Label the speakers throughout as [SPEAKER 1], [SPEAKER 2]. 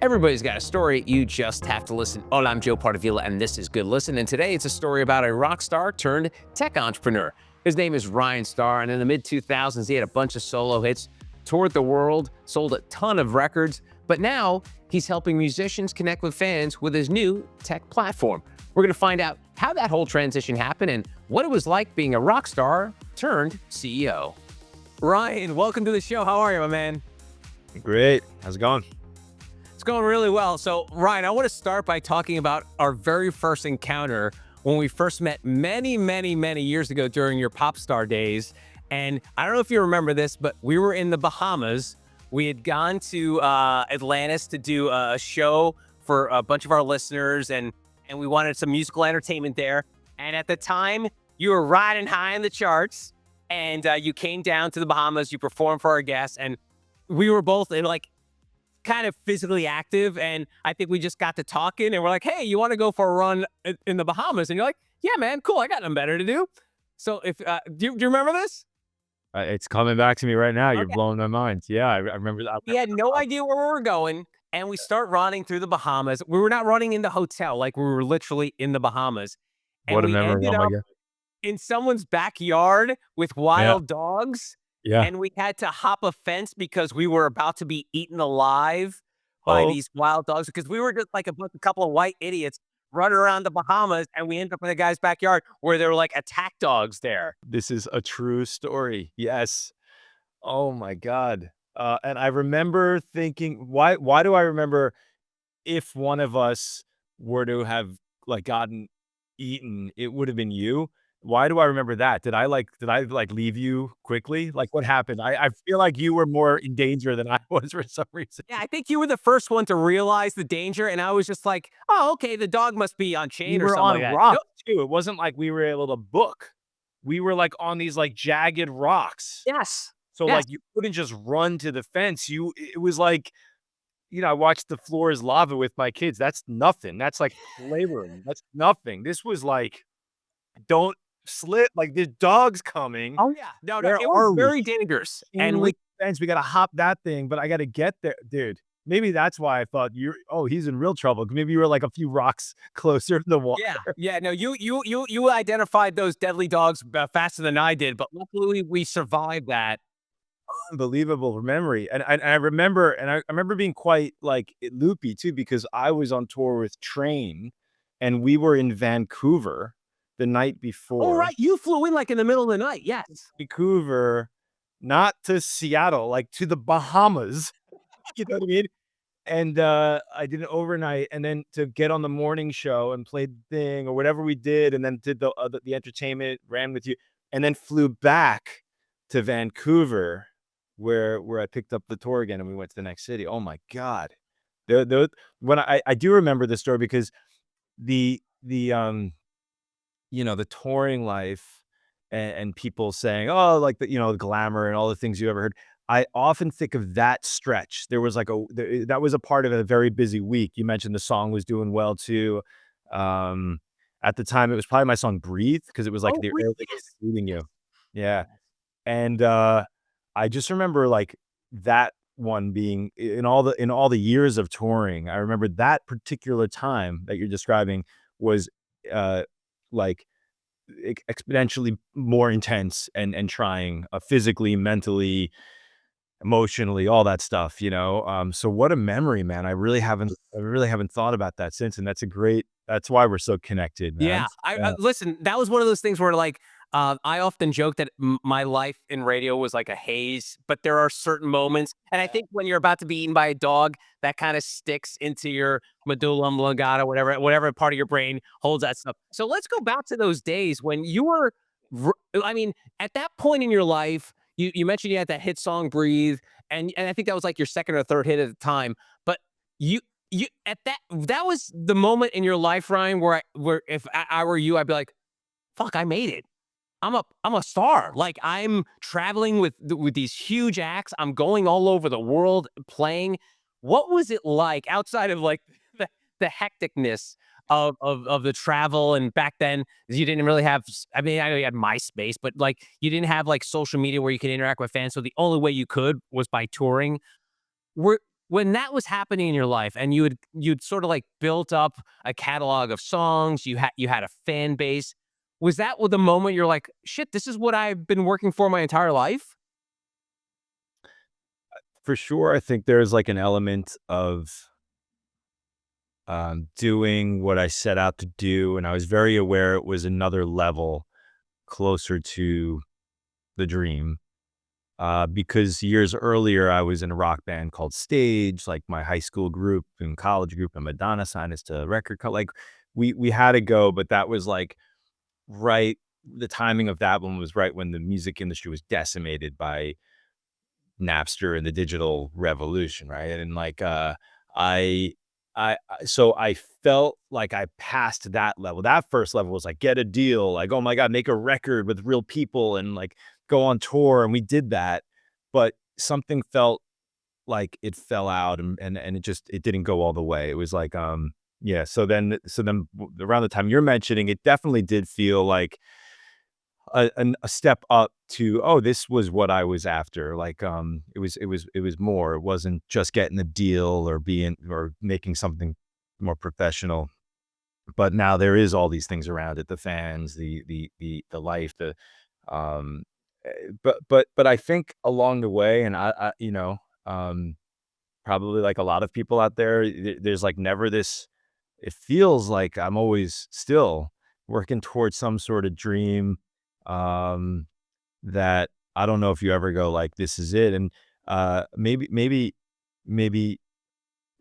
[SPEAKER 1] Everybody's got a story. You just have to listen. Hola, I'm Joe Pardavila, and this is Good Listen. And today it's a story about a rock star turned tech entrepreneur. His name is Ryan Starr, and in the mid-2000s, he had a bunch of solo hits, toured the world, sold a ton of records, but now he's helping musicians connect with fans with his new tech platform. We're going to find out how that whole transition happened and what it was like being a rock star turned CEO. Ryan, welcome to the show. How are you, my man?
[SPEAKER 2] Great. How's it going?
[SPEAKER 1] It's going really well. So, Ryan, I want to start by talking about our very first encounter when we first met many years ago during your pop star days. And I don't know if you remember this, but we were in the Bahamas. We had gone to Atlantis to do a show for a bunch of our listeners, and we wanted some musical entertainment there. And at the time, you were riding high in the charts, and you came down to the Bahamas. You performed for our guests, and we were both kind of physically active, and I think we just got to talking, and we're like, hey, you want to go for a run in the Bahamas? And you're like, yeah, man, cool. I got nothing better to do. So if do you remember this?
[SPEAKER 2] It's coming back to me right now. You're
[SPEAKER 1] Okay.
[SPEAKER 2] blowing my mind. Yeah, I remember that.
[SPEAKER 1] We had no idea where we were going, and we start running through the Bahamas. We were not running in the hotel, like we were literally in the Bahamas. And
[SPEAKER 2] What a
[SPEAKER 1] we
[SPEAKER 2] memory.
[SPEAKER 1] ended
[SPEAKER 2] Oh my
[SPEAKER 1] up
[SPEAKER 2] God.
[SPEAKER 1] in someone's backyard with
[SPEAKER 2] Yeah.
[SPEAKER 1] wild dogs,
[SPEAKER 2] Yeah.
[SPEAKER 1] and we had to hop a fence because we were about to be eaten alive by
[SPEAKER 2] Oh,
[SPEAKER 1] these wild dogs, because we were just like a couple of white idiots running around the Bahamas, and we ended up in a guy's backyard where there were like attack dogs there.
[SPEAKER 2] this is a true story. Yes. Oh my God. And I remember thinking, why do I remember if one of us were to have gotten eaten, it would have been you? Why do I remember that? Did I leave you quickly? Like what happened? I feel like you were more in danger than I was for some reason.
[SPEAKER 1] Yeah, I think you were the first one to realize the danger, and I was just like, "Oh, okay, the dog must be on
[SPEAKER 2] We
[SPEAKER 1] chain or
[SPEAKER 2] were
[SPEAKER 1] something like
[SPEAKER 2] on
[SPEAKER 1] that."
[SPEAKER 2] rocks
[SPEAKER 1] Nope.
[SPEAKER 2] too. It wasn't like we were able to book. We were on these jagged rocks.
[SPEAKER 1] Yes.
[SPEAKER 2] So
[SPEAKER 1] Yes.
[SPEAKER 2] you couldn't just run to the fence. It was I watched the floor is lava with my kids. That's nothing. That's like playroom. That's nothing. This was don't slip. The dog's coming.
[SPEAKER 1] Oh yeah. No,
[SPEAKER 2] Where
[SPEAKER 1] it was
[SPEAKER 2] are we?
[SPEAKER 1] very dangerous,
[SPEAKER 2] Chain
[SPEAKER 1] and
[SPEAKER 2] link fence. We gotta hop that thing, but I gotta get there, dude. Maybe that's why I thought he's in real trouble. Maybe you were a few rocks closer to the water.
[SPEAKER 1] yeah. No, you identified those deadly dogs faster than I did, but luckily we survived that.
[SPEAKER 2] Unbelievable memory, and I remember I remember being quite, loopy too because I was on tour with Train, and we were in Vancouver the night
[SPEAKER 1] Oh
[SPEAKER 2] before.
[SPEAKER 1] right, you flew in like in the middle of the night. Yes.
[SPEAKER 2] Vancouver, not to Seattle, to the Bahamas, you know what I mean? And, I did an overnight, and then to get on the morning show and play the thing or whatever we did, and then did the entertainment, ran with you, and then flew back to Vancouver where I picked up the tour again, and we went to the next city. Oh my God. When I do remember this story because the touring life and people saying, "Oh, the glamour and all the things you ever heard." I often think of that stretch. There was that was a part of a very busy week. You mentioned the song was doing well too. Um, at the time, it was probably my song "Breathe" because it was
[SPEAKER 1] Oh,
[SPEAKER 2] the
[SPEAKER 1] we,
[SPEAKER 2] early days
[SPEAKER 1] yes.
[SPEAKER 2] of Leaving You. Yeah, and I just remember that one being in all the years of touring. I remember that particular time that you're describing was uh like exponentially more intense and trying physically, mentally, emotionally, all that stuff, so what a memory, man. I really haven't thought about that since, and that's why we're so connected, man.
[SPEAKER 1] Yeah, I
[SPEAKER 2] Yeah.
[SPEAKER 1] listen, that was one of those things where, I often joke that my life in radio was like a haze, but there are certain moments, and I think when you're about to be eaten by a dog, that kinda sticks into your medulla oblongata, whatever part of your brain holds that stuff. So let's go back to those days when you were r I mean, at that point in your life, you mentioned you had that hit song, "Breathe," and I think that was, like, your 2nd or 3rd hit at the time, but you you at that was the moment in your life, Ryan, where if I were you, I'd be like, "Fuck, I made it. I'm a star. Like, I'm traveling with these huge acts. I'm going all over the world playing." What was it like outside of, the hecticness of the travel? And back then, you didn't really have I mean, I know you had MySpace, but, you didn't have, social media where you could interact with fans, so the only way you could was by touring. Were when that was happening in your life and you'd sort of like built up a catalog of songs, you had a fan base, was that the moment you're like, "Shit, this is what I've been working for my entire life?"
[SPEAKER 2] For sure, I think there's like an element of doing what I set out to do, and I was very aware it was another level closer to the dream. Because years earlier, I was in a rock band called Stage, like my high school group and college group, and Madonna signed us to a record like we had to go, but that was like right. The timing of that one was right when the music industry was decimated by Napster and the digital revolution, right? And like, I, so I felt like I passed that level. That first level was like get a deal, like oh my god, make a record with real people and like go on tour, and we did that. But something felt like it fell out, and it didn't go all the way. It was like, yeah. Around the time you're mentioning, it definitely did feel like a step up to, "Oh, this was what I was after." Like, it was more. It wasn't just getting the deal or being or making something more professional, but now there is all these things around it, the fans, the life, um, but I think along the way, and um, probably like a lot of people out there, there's like never this it feels like I'm always still working towards some sort of dream, um, that I don't know if you ever go like, "This is it," and, maybe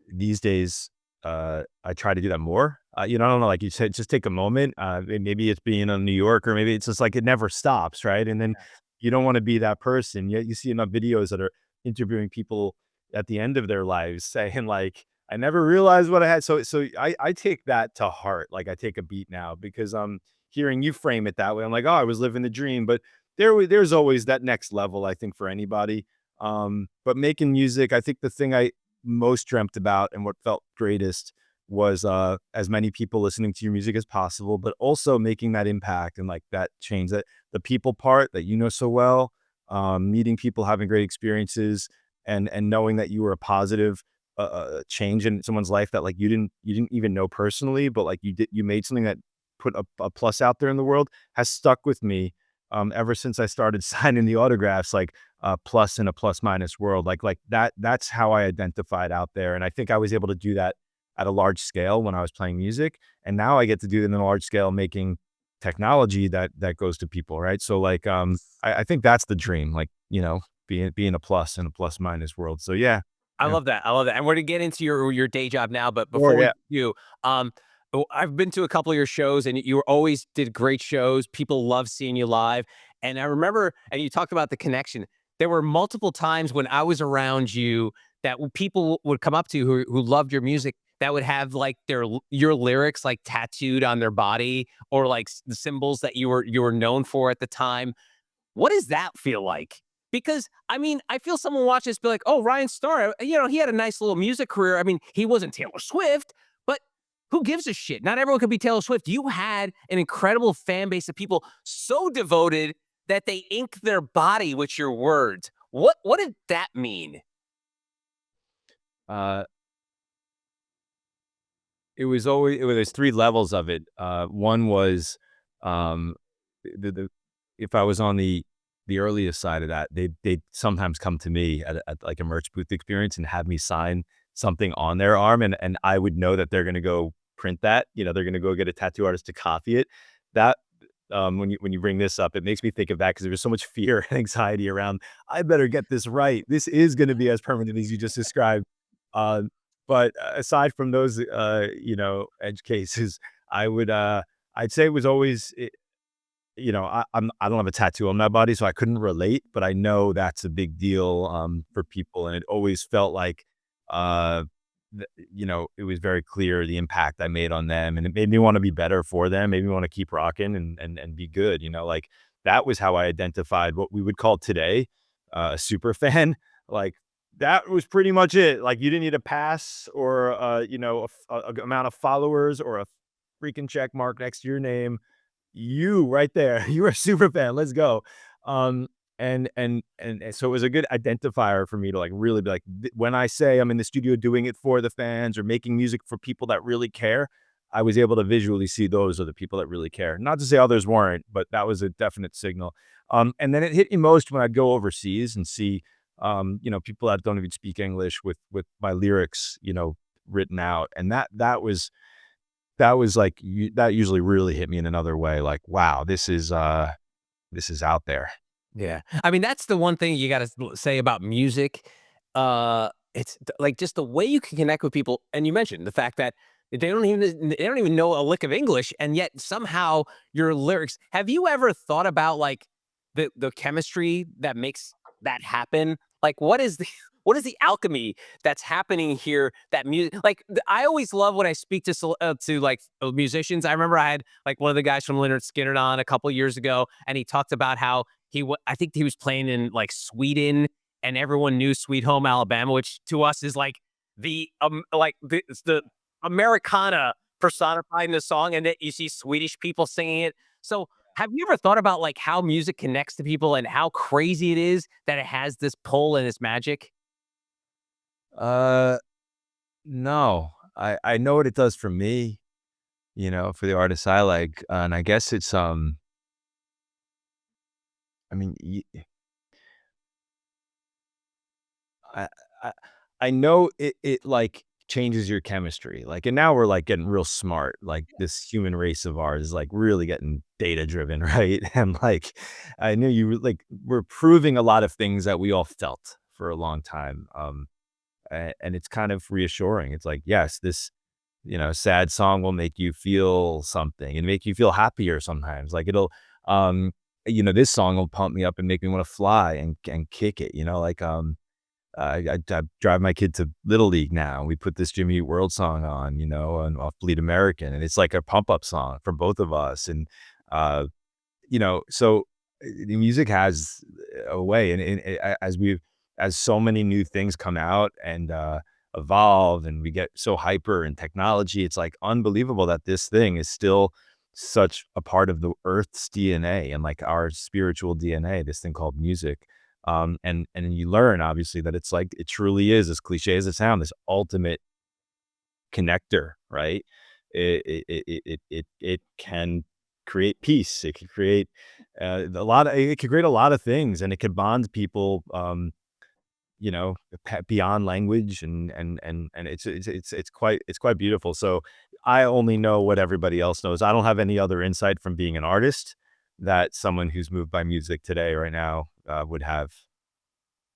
[SPEAKER 2] these days, I try to do that more. I don't know, like you said, just take a moment. Maybe it's being in New York, or maybe it's just like it never stops, right? And then you don't want to be that person. Yet you see enough videos that are interviewing people at the end of their lives saying like, "I never realized what I had." So I take that to heart. Like I take a beat now because I'm hearing you frame it that way. I'm like, oh, I was living the dream, but there's always that next level. I think for anybody. But making music, I think the thing I most dreamt about and what felt greatest was as many people listening to your music as possible, but also making that impact and like that change, that the people part that you know so well, meeting people, having great experiences, and knowing that you were a positive change in someone's life that like you didn't even know personally, but like you made something that put a plus out there in the world has stuck with me ever since I started signing the autographs. Like plus in a plus minus world. Like that's how I identified out there. And I think I was able to do that at a large scale when I was playing music. And now I get to do it in a large scale, making technology that goes to people. Right. So like I think that's the dream, like, being a plus in a plus minus world. So yeah.
[SPEAKER 1] I
[SPEAKER 2] Yeah.
[SPEAKER 1] love that, I love that, and we're gonna get into your day job now, but
[SPEAKER 2] Or
[SPEAKER 1] before
[SPEAKER 2] yeah.
[SPEAKER 1] we do, I've been to a couple of your shows, and you always did great shows, people love seeing you live, and I remember and you talked about the connection. There were multiple times when I was around you that people would come up to you who loved your music that would have, like, your lyrics, like, tattooed on their body or, like, the symbols that you were known for at the time. What does that feel like? Because, I mean, I feel someone watch this be like, "Oh, Ryan Starr, he had a nice little music career." I mean, he wasn't Taylor Swift, but who gives a shit? Not everyone could be Taylor Swift. You had an incredible fan base of people so devoted that they ink their body with your words. What did that mean?
[SPEAKER 2] Uh, there's 3 levels of it. One was, um, the if I was on the earliest side of that, they'd sometimes come to me at like a merch booth experience and have me sign something on their arm, and I would know that they're gonna go print that, they're gonna go get a tattoo artist to copy it. That, when you bring this up, it makes me think of that because there was so much fear and anxiety around, "I better get this right. This is gonna be as permanent as you just described." Um, but aside from those, edge cases, I would, I'd say it was always I don't have a tattoo on my body, so I couldn't relate, but I know that's a big deal, for people, and it always felt like, uh, it was very clear the impact I made on them, and it made me wanna be better for them, made me wanna keep rocking and be good, like, that was how I identified what we would call today, a super fan. Like, that was pretty much it. Like, you didn't need a pass or, a amount of followers or a freaking check mark next to your name. You right there. You're a super fan. Let's go. And so it was a good identifier for me to, like, really be like, when I say I'm in the studio doing it for the fans or making music for people that really care, I was able to visually see those are the people that really care. Not to say others weren't, but that was a definite signal. And then it hit me most when I'd go overseas and see, people that don't even speak English with my lyrics, written out. And that was like, that usually really hit me in another way. Like, wow, this is out there.
[SPEAKER 1] Yeah. I mean, that's the one thing you gotta say about music. It's like just the way you can connect with people. And you mentioned the fact that they don't even know a lick of English, and yet somehow your lyrics. Have you ever thought about like the chemistry that makes that happen? Like, what is the what is the alchemy that's happening here? That music, like I always love when I speak to like musicians. I remember I had like one of the guys from Leonard Skinner on a couple years ago, and he talked about how I think he was playing in like Sweden, and everyone knew Sweet Home Alabama, which to us is it's the Americana personified in the song, and that you see Swedish people singing it. So, have you ever thought about like how music connects to people and how crazy it is that it has this pull and this magic?
[SPEAKER 2] Uh, no, I know what it does for me, for the artists I like, and I guess it's, I mean, I I I know it, like, changes your chemistry, like, and now we're, like, getting real smart, like, this human race of ours is, like, really getting data driven, right? And, like, I knew you were, like, we're proving a lot of things that we all felt for a long time, and it's kind of reassuring. It's like, yes, this, sad song will make you feel something and make you feel happier sometimes. Like um, this song will pump me up and make me want to fly and kick it. Like I drive my kid to Little League now. We put this Jimmy Eat World song on, and off Bleed American, and it's like a pump up song for both of us. And so the music has a way, as so many new things come out and evolve, and we get so hyper in technology, it's like unbelievable that this thing is still such a part of the Earth's DNA and like our spiritual DNA. This thing called music, and you learn obviously that it's like it truly is, as cliche as it sounds, this ultimate connector, right? It can create peace. It can create it can create a lot of things, and it can bond people, beyond language, and it's quite beautiful. So I only know what everybody else knows. I don't have any other insight from being an artist that someone who's moved by music today right now would have.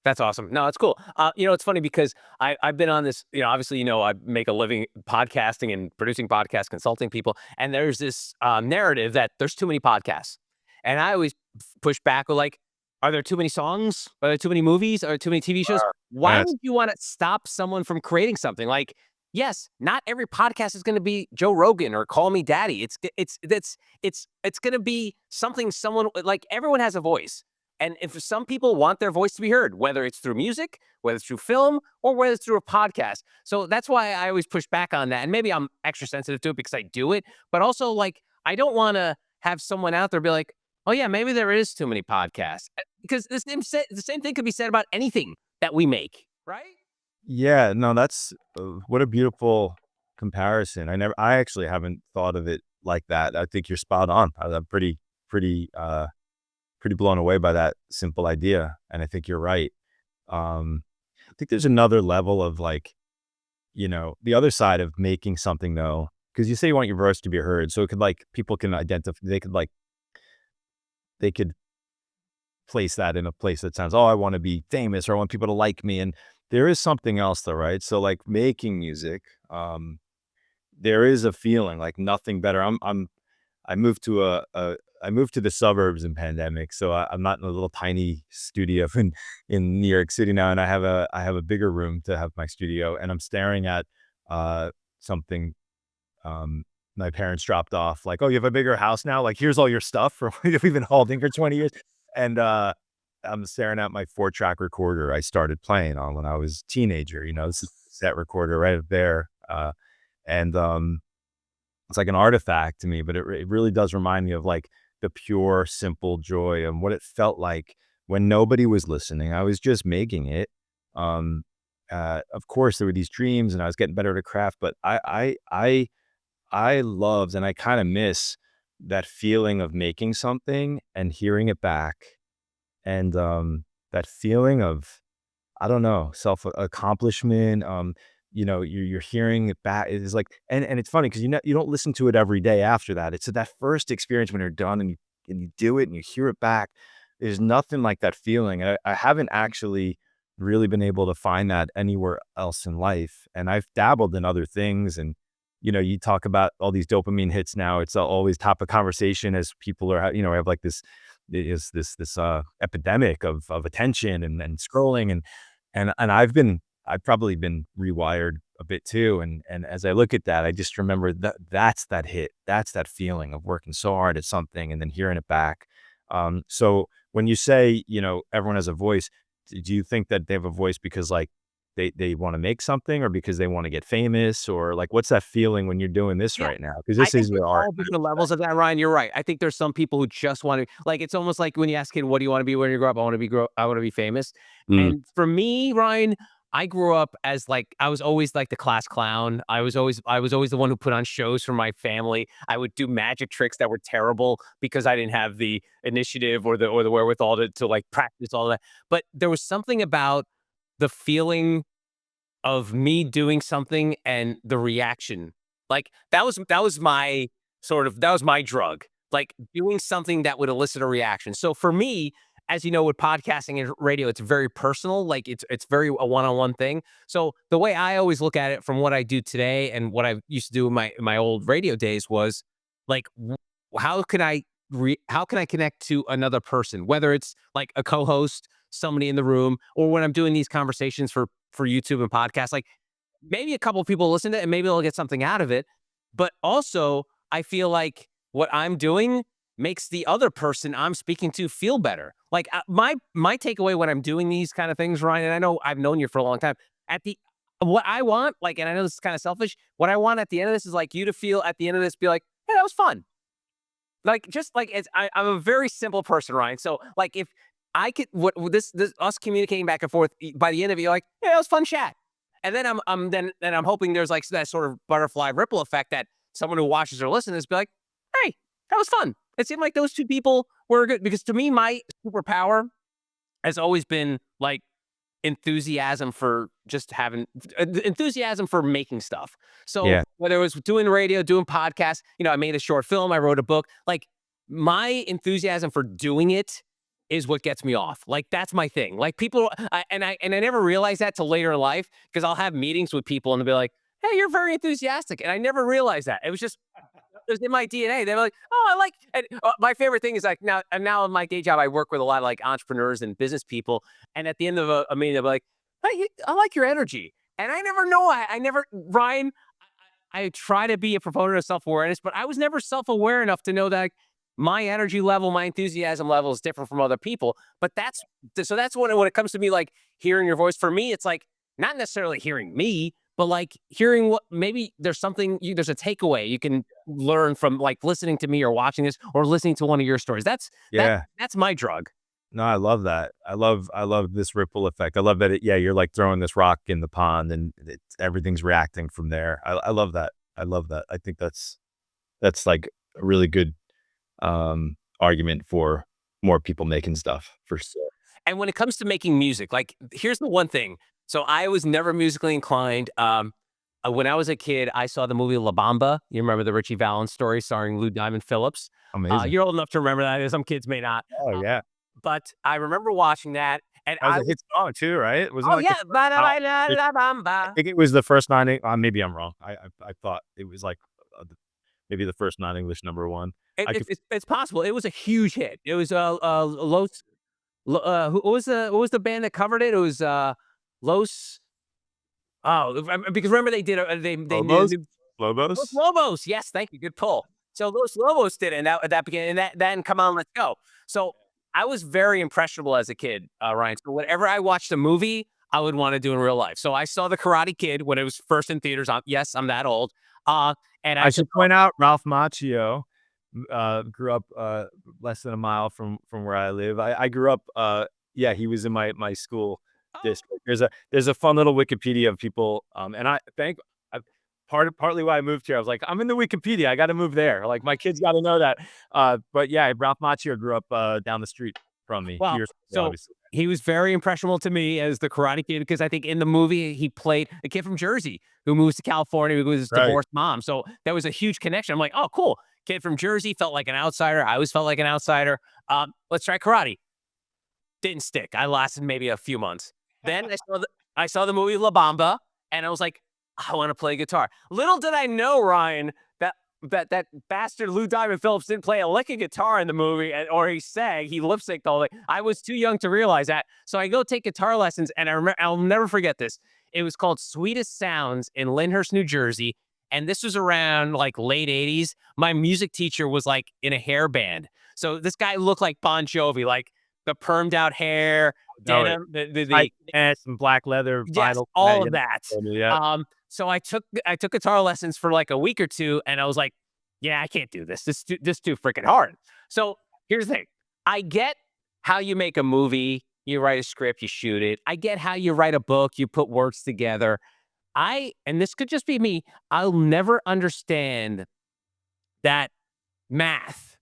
[SPEAKER 1] That's awesome. No, it's cool. It's funny because I've been on this. Obviously, I make a living podcasting and producing podcasts, consulting people, and there's this narrative that there's too many podcasts, and I always push back with like, are there too many songs? Are there too many movies? Are there too many TV shows? Why
[SPEAKER 2] Yes.
[SPEAKER 1] would you want to stop someone from creating something? Like, yes, not every podcast is going to be Joe Rogan or Call Me Daddy. It's going to be something someone like everyone has a voice. And if some people want their voice to be heard, whether it's through music, whether it's through film, or whether it's through a podcast. So that's why I always push back on that. And maybe I'm extra sensitive to it because I do it, but also like I don't want to have someone out there be like, oh yeah, maybe there is too many podcasts. Because the same thing could be said about anything that we make, right?
[SPEAKER 2] Yeah, no, that's what a beautiful comparison. I actually haven't thought of it like that. I think you're spot on. I'm pretty, pretty blown away by that simple idea, and I think you're right. I think there's another level of like, the other side of making something though, because you say you want your verse to be heard, so it could like people can identify, they could place that in a place that sounds, oh, I want to be famous or I want people to like me, and there is something else though, right? So like making music, there is a feeling like nothing better. I moved to I moved to the suburbs in pandemic, so I'm not in a little tiny studio in New York City now, and I have a bigger room to have my studio, and I'm staring at something my parents dropped off. Like, oh, you have a bigger house now. Like, here's all your stuff from we've been holding for 20 years, and I'm staring at my 4-track recorder I started playing on when I was a teenager. This is a set recorder right up there, and it's like an artifact to me, but it really does remind me of, like, the pure, simple joy and what it felt like when nobody was listening. I was just making it. Um, of course, there were these dreams, and I was getting better at a craft, but I loved and I kinda miss that feeling of making something and hearing it back, and, that feeling of, I don't know, self accomplishment, you're hearing it back. It's like, and it's funny because you don't listen to it every day after that. It's that first experience when you're done and you do it and you hear it back. There's nothing like that feeling. I haven't actually really been able to find that anywhere else in life, and I've dabbled in other things, and, you talk about all these dopamine hits now. It's always top of conversation as people are, have like this epidemic of attention and scrolling, and I've probably been rewired a bit too, and as I look at that, I just remember that's that hit, that's that feeling of working so hard at something and then hearing it back. So when you say, everyone has a voice, do you think that they have a voice because, like, they wanna make something, or because they wanna get famous, or, like, what's that feeling when you're doing this
[SPEAKER 1] Yeah.
[SPEAKER 2] right now? Because
[SPEAKER 1] I
[SPEAKER 2] this
[SPEAKER 1] think
[SPEAKER 2] is
[SPEAKER 1] there's
[SPEAKER 2] your art.
[SPEAKER 1] all different levels of that, Ryan, you're right. I think there's some people who just wanna like, it's almost like when you ask a kid, "What do you wanna be when you grow up?" I wanna be famous."
[SPEAKER 2] Mm,
[SPEAKER 1] And for me, Ryan, I grew up as, like I was always, like, the class clown. I was always the one who put on shows for my family. I would do magic tricks that were terrible because I didn't have the initiative or the wherewithal to, like, practice all that. But there was something about the feeling of me doing something and the reaction. Like, that was my that was my drug, like, doing something that would elicit a reaction. So for me, as you know, with podcasting and radio, it's very personal, like, it's very a one-on-one thing. So the way I always look at it from what I do today and what I used to do in my old radio days was, like, how can I connect to another person? Whether it's, like, a co-host, somebody in the room, or when I'm doing these conversations for YouTube and podcasts, like maybe a couple of people listen to it and maybe they'll get something out of it. But also, I feel like what I'm doing makes the other person I'm speaking to feel better. Like my takeaway when I'm doing these kind of things, Ryan, and I know I've known you for a long time. At the What I want, like, and I know this is kind of selfish. What I want at the end of this is like you to feel at the end of this, be like, hey, that was fun. Like, just like I'm a very simple person, Ryan. So, like, if I could, what this us communicating back and forth by the end of it, you're like, yeah, it was fun chat, and then then I'm hoping there's like that sort of butterfly ripple effect that someone who watches or listens be like, hey, that was fun. It seemed like those two people were good because to me, my superpower has always been like enthusiasm for just having enthusiasm for making stuff. So
[SPEAKER 2] yeah,
[SPEAKER 1] whether it was doing radio, doing podcasts, I made a short film, I wrote a book. Like my enthusiasm for doing it is what gets me off. Like that's my thing. Like and I never realized that till later in life because I'll have meetings with people and they'll be like, "Hey, you're very enthusiastic," and I never realized that. It was just it was in my DNA. They were like, "Oh, I like." And my favorite thing is like now in my day job, I work with a lot of like entrepreneurs and business people, and at the end of a meeting, they'll be like, "Hey, I like your energy," and I never know. I never Ryan. I try to be a proponent of self awareness, but I was never self aware enough to know that like, my energy level, my enthusiasm level is different from other people. But that's when it comes to me like hearing your voice. For me, it's like not necessarily hearing me, but like hearing what maybe there's a takeaway you can learn from like listening to me or watching this or listening to one of your stories.
[SPEAKER 2] yeah.
[SPEAKER 1] That's my drug.
[SPEAKER 2] No, I love that. I love this ripple effect. I love that you're like throwing this rock in the pond and everything's reacting from there. I love that. I love that. I think that's like a really good argument for more people making stuff for sure.
[SPEAKER 1] And when it comes to making music, like here's the one thing. So I was never musically inclined. When I was a kid, I saw the movie La Bamba. You remember the Richie Valens story starring Lou Diamond Phillips?
[SPEAKER 2] Amazing.
[SPEAKER 1] You're old enough to remember that. Some kids may not.
[SPEAKER 2] Oh yeah.
[SPEAKER 1] But I remember watching that, and
[SPEAKER 2] That was a hit song too, right? Wasn't it
[SPEAKER 1] oh
[SPEAKER 2] like the
[SPEAKER 1] yeah,
[SPEAKER 2] first
[SPEAKER 1] ba da
[SPEAKER 2] no,
[SPEAKER 1] ba da
[SPEAKER 2] it
[SPEAKER 1] la
[SPEAKER 2] I
[SPEAKER 1] bamba.
[SPEAKER 2] think it was the first maybe I'm wrong. I thought it was like, maybe the first non-English number 1.
[SPEAKER 1] It,
[SPEAKER 2] I
[SPEAKER 1] it,
[SPEAKER 2] could
[SPEAKER 1] it's possible. It was a huge hit. It was Los. What was the band that covered it? It was Los. Oh, because remember they did they
[SPEAKER 2] Lobos?
[SPEAKER 1] knew Los
[SPEAKER 2] Lobos?
[SPEAKER 1] Lobos. Yes, thank you. Good pull. So Los Lobos did it, and that began and that Come On, Let's Go. So I was very impressionable as a kid, Ryan. So whenever I watched a movie, I would want to do in real life. So I saw The Karate Kid when it was first in theaters. Yes, I'm that old. And I
[SPEAKER 2] I
[SPEAKER 1] took
[SPEAKER 2] should point out Ralph Macchio, grew up, less than a mile from where I live. I grew up, Yeah, he was in my school
[SPEAKER 1] Oh,
[SPEAKER 2] district. There's a fun little Wikipedia of people, and I think I partly why I moved here, I was like, "I'm in the Wikipedia, I gotta move there, like, my kids gotta know that." But yeah, Ralph Macchio grew up, down the street from me
[SPEAKER 1] well,
[SPEAKER 2] years ago,
[SPEAKER 1] so
[SPEAKER 2] obviously.
[SPEAKER 1] he was very impressionable to me as the Karate Kid because I think in the movie he played a kid from Jersey who moves to California with his
[SPEAKER 2] Right.
[SPEAKER 1] divorced mom. So that was a huge connection. I'm like, oh, cool. Kid from Jersey felt like an outsider. I always felt like an outsider. Let's try karate. Didn't stick. I lasted maybe a few months. Then I saw the movie La Bamba, and I was like, I want to play guitar. Little did I know, Ryan, that that bastard Lou Diamond Phillips didn't play a lick of guitar in the movie, or he sang, he lip synced all the way. I was too young to realize that. So I go take guitar lessons, and I'll never forget this. It was called Sweetest Sounds in Lyndhurst, New Jersey. And this was around like late 80s. My music teacher was like in a hair band. So this guy looked like Bon Jovi, like the permed out hair,
[SPEAKER 2] Know it.
[SPEAKER 1] denim, the
[SPEAKER 2] Tight pants and black leather
[SPEAKER 1] yes,
[SPEAKER 2] vinyl
[SPEAKER 1] all of
[SPEAKER 2] yep,
[SPEAKER 1] that.
[SPEAKER 2] totally, yep.
[SPEAKER 1] So I took guitar lessons for like a week or two, and I was like, yeah, I can't do this. This too freaking hard. So here's the thing. I get how you make a movie, you write a script, you shoot it. I get how you write a book, you put words together. And this could just be me, I'll never understand that math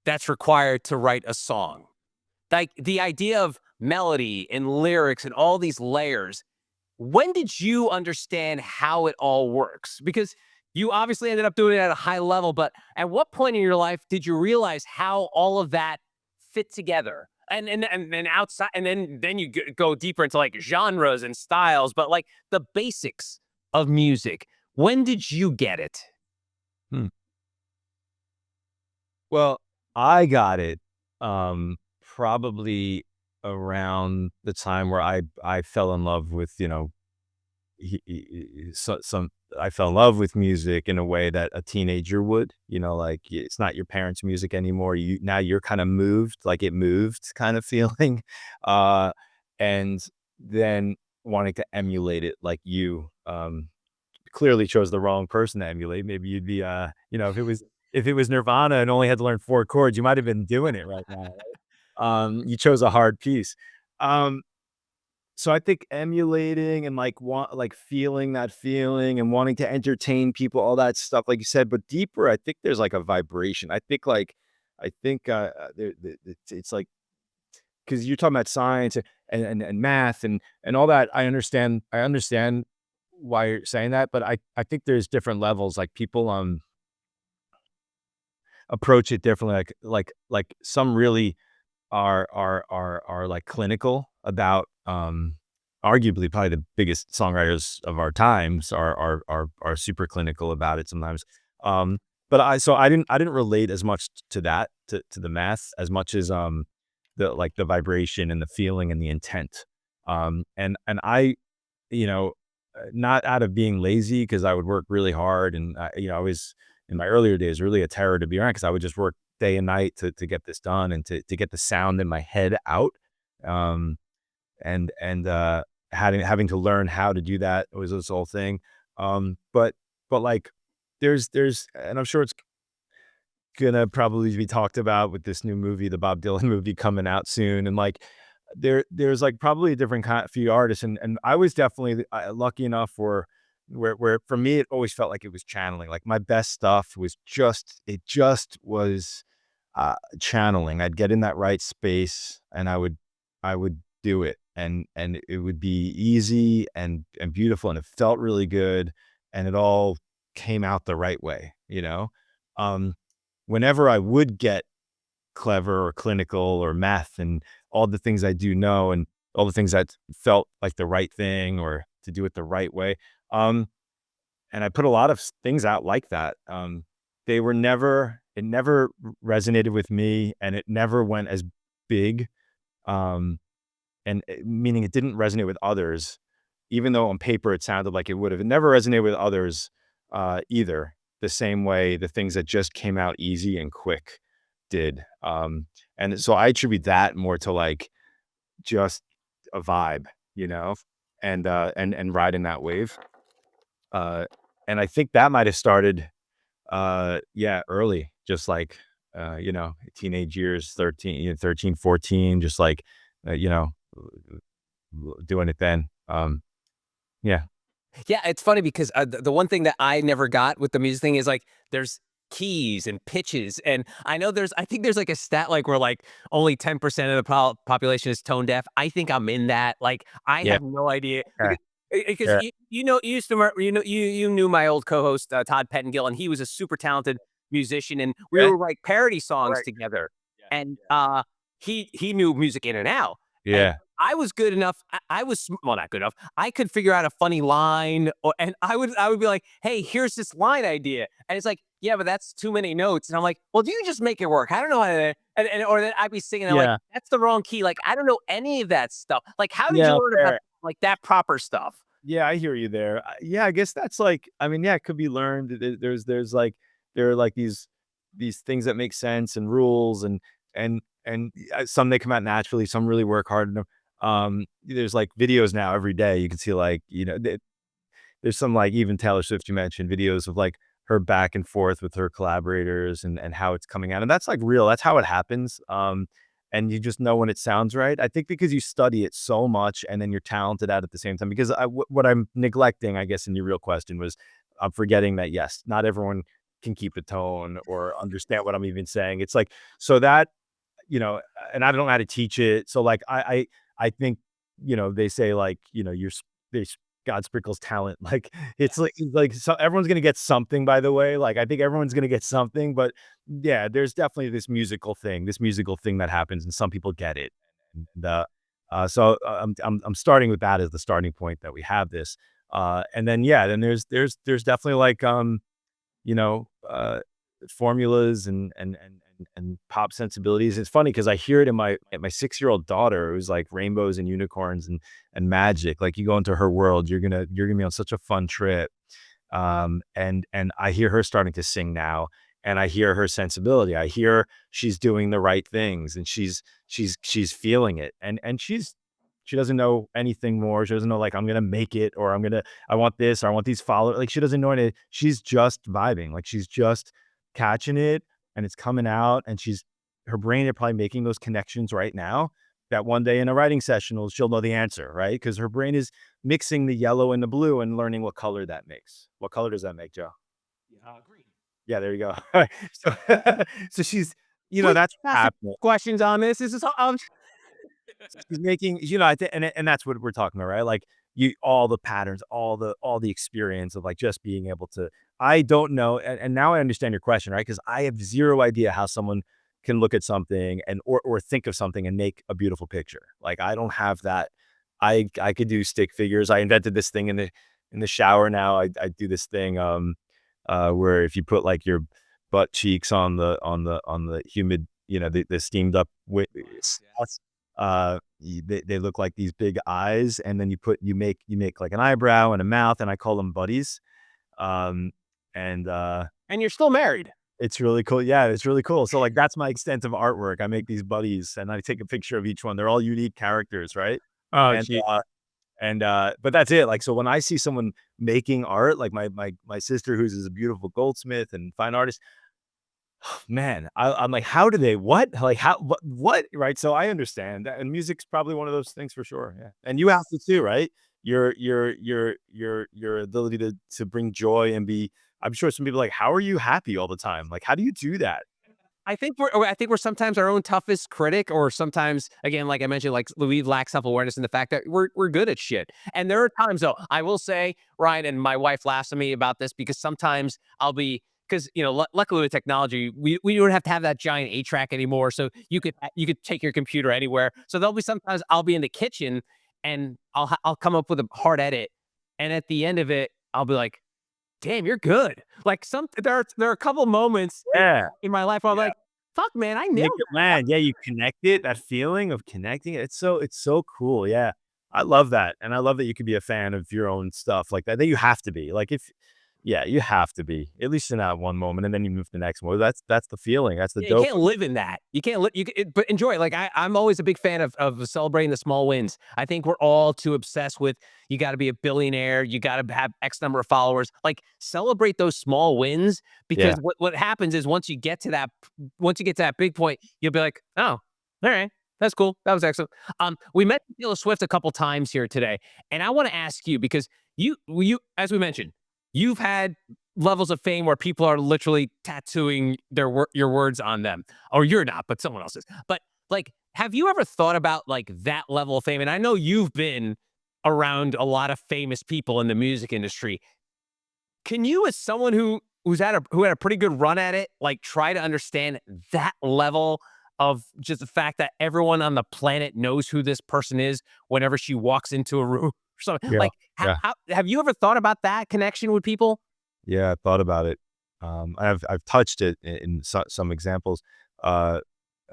[SPEAKER 1] that's required to write a song. Like the idea of melody and lyrics and all these layers. When did you understand how it all works? Because you obviously ended up doing it at a high level, but at what point in your life did you realize how all of that fit together? And then outside, and then you go deeper into like genres and styles, but like the basics of music. When did you get it?
[SPEAKER 2] Hmm. Well, I got it, probably around the time where I fell in love with, some I fell in love with music in a way that a teenager would, like, it's not your parents' music anymore, now you're kinda moved, like, it moved kind of feeling, uh, and then wanting to emulate it like clearly chose the wrong person to emulate. Maybe you'd be, if it was Nirvana and only had to learn 4 chords, you might have been doing it right now, right? You chose a hard piece. Um, so I think emulating and like feeling that feeling and wanting to entertain people, all that stuff, like you said, but deeper, I think there's like a vibration. It's like because you're talking about science and math and all that. I understand why you're saying that, but I think there's different levels. Like people approach it differently. Like some really are like clinical about arguably probably the biggest songwriters of our times are super clinical about it sometimes. Um but I didn't relate as much to that to the math as much as the vibration and the feeling and the intent. And I not out of being lazy because I would work really hard and I was in my earlier days really a terror to be around because I would just work day and night to get this done and to get the sound in my head out. Um, and having to learn how to do that was this whole thing. But like there's and I'm sure it's gonna probably be talked about with this new movie, the Bob Dylan movie coming out soon, and, like, there's, like, probably a different few artists, and I was definitely, lucky enough where for me, it always felt like it was channeling, like, my best stuff was just was, channeling. I'd get in that right space, and I would do it, and it would be easy and beautiful, and it felt really good, and it all came out the right way, you know? Um Whenever I would get clever or clinical or math and all the things I do know and all the things that felt like the right thing or to do it the right way. Um, and I put a lot of things out like that. It never resonated with me and it never went as big. Um, Meaning it didn't resonate with others, even though on paper it sounded like it would have. It never resonated with others either, the same way the things that just came out easy and quick did. And so I attribute that more to like just a vibe, you know, and riding that wave. Uh, and I think that might have started, yeah, early, just like, teenage years, 13, 13, 14, just like, doing it then. Yeah.
[SPEAKER 1] Yeah, it's funny because the one thing that I never got with the music thing is like there's keys and pitches, and I think there's like a stat like where like only 10% of the population is tone deaf. I think I'm in that. Like I
[SPEAKER 2] Yeah.
[SPEAKER 1] have no idea
[SPEAKER 2] Okay.
[SPEAKER 1] because
[SPEAKER 2] Yeah.
[SPEAKER 1] you used to you knew my old co-host Todd Pettengill, and he was a super talented musician, and we
[SPEAKER 2] Okay.
[SPEAKER 1] were like parody songs
[SPEAKER 2] Right.
[SPEAKER 1] together,
[SPEAKER 2] Yeah.
[SPEAKER 1] and he knew music in and out, and
[SPEAKER 2] Yeah.
[SPEAKER 1] I was good enough. I was well, not good enough. I could figure out a funny line, and I would be like, "Hey, here's this line idea," and it's like, "Yeah, but that's too many notes," and I'm like, "Well, do you just make it work? I don't know how to," and or then I'd be singing, and I'm like,
[SPEAKER 2] Yeah.
[SPEAKER 1] "That's the wrong key." Like, I don't know any of that stuff. Like, how did you
[SPEAKER 2] Yeah,
[SPEAKER 1] learn about
[SPEAKER 2] fair.
[SPEAKER 1] like that proper stuff?
[SPEAKER 2] Yeah, I hear you there. Yeah, I guess that's like, I mean, yeah, it could be learned. There's like, there are like these things that make sense and rules, and some they come out naturally, some really work hard in them. There's like videos now every day. You can see like, there's some, like, even Taylor Swift you mentioned, videos of, like, her back and forth with her collaborators and how it's coming out, and that's, like, real, that's how it happens, and you just know when it sounds right. I think because you study it so much and then you're talented at it at the same time, because what I'm neglecting, I guess, in your real question was, I'm forgetting that, yes, not everyone can keep a tone or understand what I'm even saying. It's like, so that, and I don't know how to teach it. So like I think, they say like, God sprinkles talent. Like it's like so everyone's gonna get something, by the way. Like I think everyone's gonna get something, but yeah, there's definitely this musical thing that happens, and some people get it. And I'm starting with that as the starting point that we have this. And then yeah, then there's definitely like you know, formulas and pop sensibilities. It's funny because I hear it in my 6-year-old daughter, who's like rainbows and unicorns and magic. Like you go into her world, you're gonna be on such a fun trip. And I hear her starting to sing now, and I hear her sensibility. I hear she's doing the right things, and she's feeling it, and she doesn't know anything more. She doesn't know like I'm gonna make it, or I want this, or I want these followers. Like she doesn't know any. She's just vibing. Like she's just catching it, and it's coming out, and her brain is probably making those connections right now. That one day in a writing session, she'll know the answer, right? Because her brain is mixing the yellow and the blue and learning what color that makes. What color does that make, Joe?
[SPEAKER 1] Green.
[SPEAKER 2] Yeah, there you go. So, so she's,
[SPEAKER 1] Please
[SPEAKER 2] that's
[SPEAKER 1] ask
[SPEAKER 2] happening.
[SPEAKER 1] questions on this. This is
[SPEAKER 2] So she's making, I think, and that's what we're talking about, right? Like all the patterns, all the experience of like just being able to. I don't know, and now I understand your question, right? Because I have zero idea how someone can look at something and or think of something and make a beautiful picture. Like I don't have that. I could do stick figures. I invented this thing in the shower. Now I do this thing where if you put like your butt cheeks on the humid, the steamed up sauce, they look like these big eyes, and then you make like an eyebrow and a mouth, and I call them buddies. Um, and
[SPEAKER 1] and you're still married.
[SPEAKER 2] it's really cool. Yeah, it's really cool. So like that's my extent of artwork. I make these buddies, and I take a picture of each one. They're all unique characters, right?
[SPEAKER 1] Oh,
[SPEAKER 2] And
[SPEAKER 1] gee.
[SPEAKER 2] but that's it. Like so, when I see someone making art, like my sister, who's is a beautiful goldsmith and fine artist, man, I'm like, how do they what? Like, how what? Right? So I understand that, and music's probably one of those things for sure, yeah. And you have to too, right? Your ability to bring joy and be, I'm sure some people are like, "How are you happy all the time?" Like, how do you do that?
[SPEAKER 1] I think we're sometimes our own toughest critic, or sometimes, again, like I mentioned, like we lack self awareness in the fact that we're good at shit. And there are times, though, I will say, Ryan, and my wife laughs at me about this because sometimes I'll be because luckily with technology, we don't have to have that giant 8 track anymore. So you could take your computer anywhere. So there'll be sometimes I'll be in the kitchen and I'll come up with a hard edit, and at the end of it, I'll be like, damn, you're good. Like there are a couple moments
[SPEAKER 2] Yeah,
[SPEAKER 1] in my life where I'm
[SPEAKER 2] yeah.
[SPEAKER 1] like, fuck, man, I
[SPEAKER 2] Make
[SPEAKER 1] nailed
[SPEAKER 2] it land. Yeah, you connect it, that feeling of connecting it. It's so cool, yeah. I love that, and I love that you could be a fan of your own stuff like that. That you have to be. Like, if yeah, you have to be, at least in that one moment, and then you move to the next one. That's the feeling, that's the
[SPEAKER 1] Yeah, you
[SPEAKER 2] dope.
[SPEAKER 1] can't live in that. You can't li you ca but enjoy it. Like, I'm always a big fan of celebrating the small wins. I think we're all too obsessed with, you gotta be a billionaire, you gotta have X number of followers. Like, celebrate those small wins, because
[SPEAKER 2] Yeah.
[SPEAKER 1] what happens is once you get to that big point, you'll be like, "Oh, alright." That's cool. That was excellent. We met Taylor Swift a couple times here today, and I want to ask you because as we mentioned, you've had levels of fame where people are literally tattooing your words on them, or you're not, but someone else is. But like, have you ever thought about like that level of fame? And I know you've been around a lot of famous people in the music industry. Can you, as someone who had a pretty good run at it, like try to understand that level of just the fact that everyone on the planet knows who this person is whenever she walks into a room or something?
[SPEAKER 2] Yeah.
[SPEAKER 1] Like,
[SPEAKER 2] Yeah.
[SPEAKER 1] how have you ever thought about that connection with people?
[SPEAKER 2] Yeah, I've thought about it. I've touched it in some examples. Uh,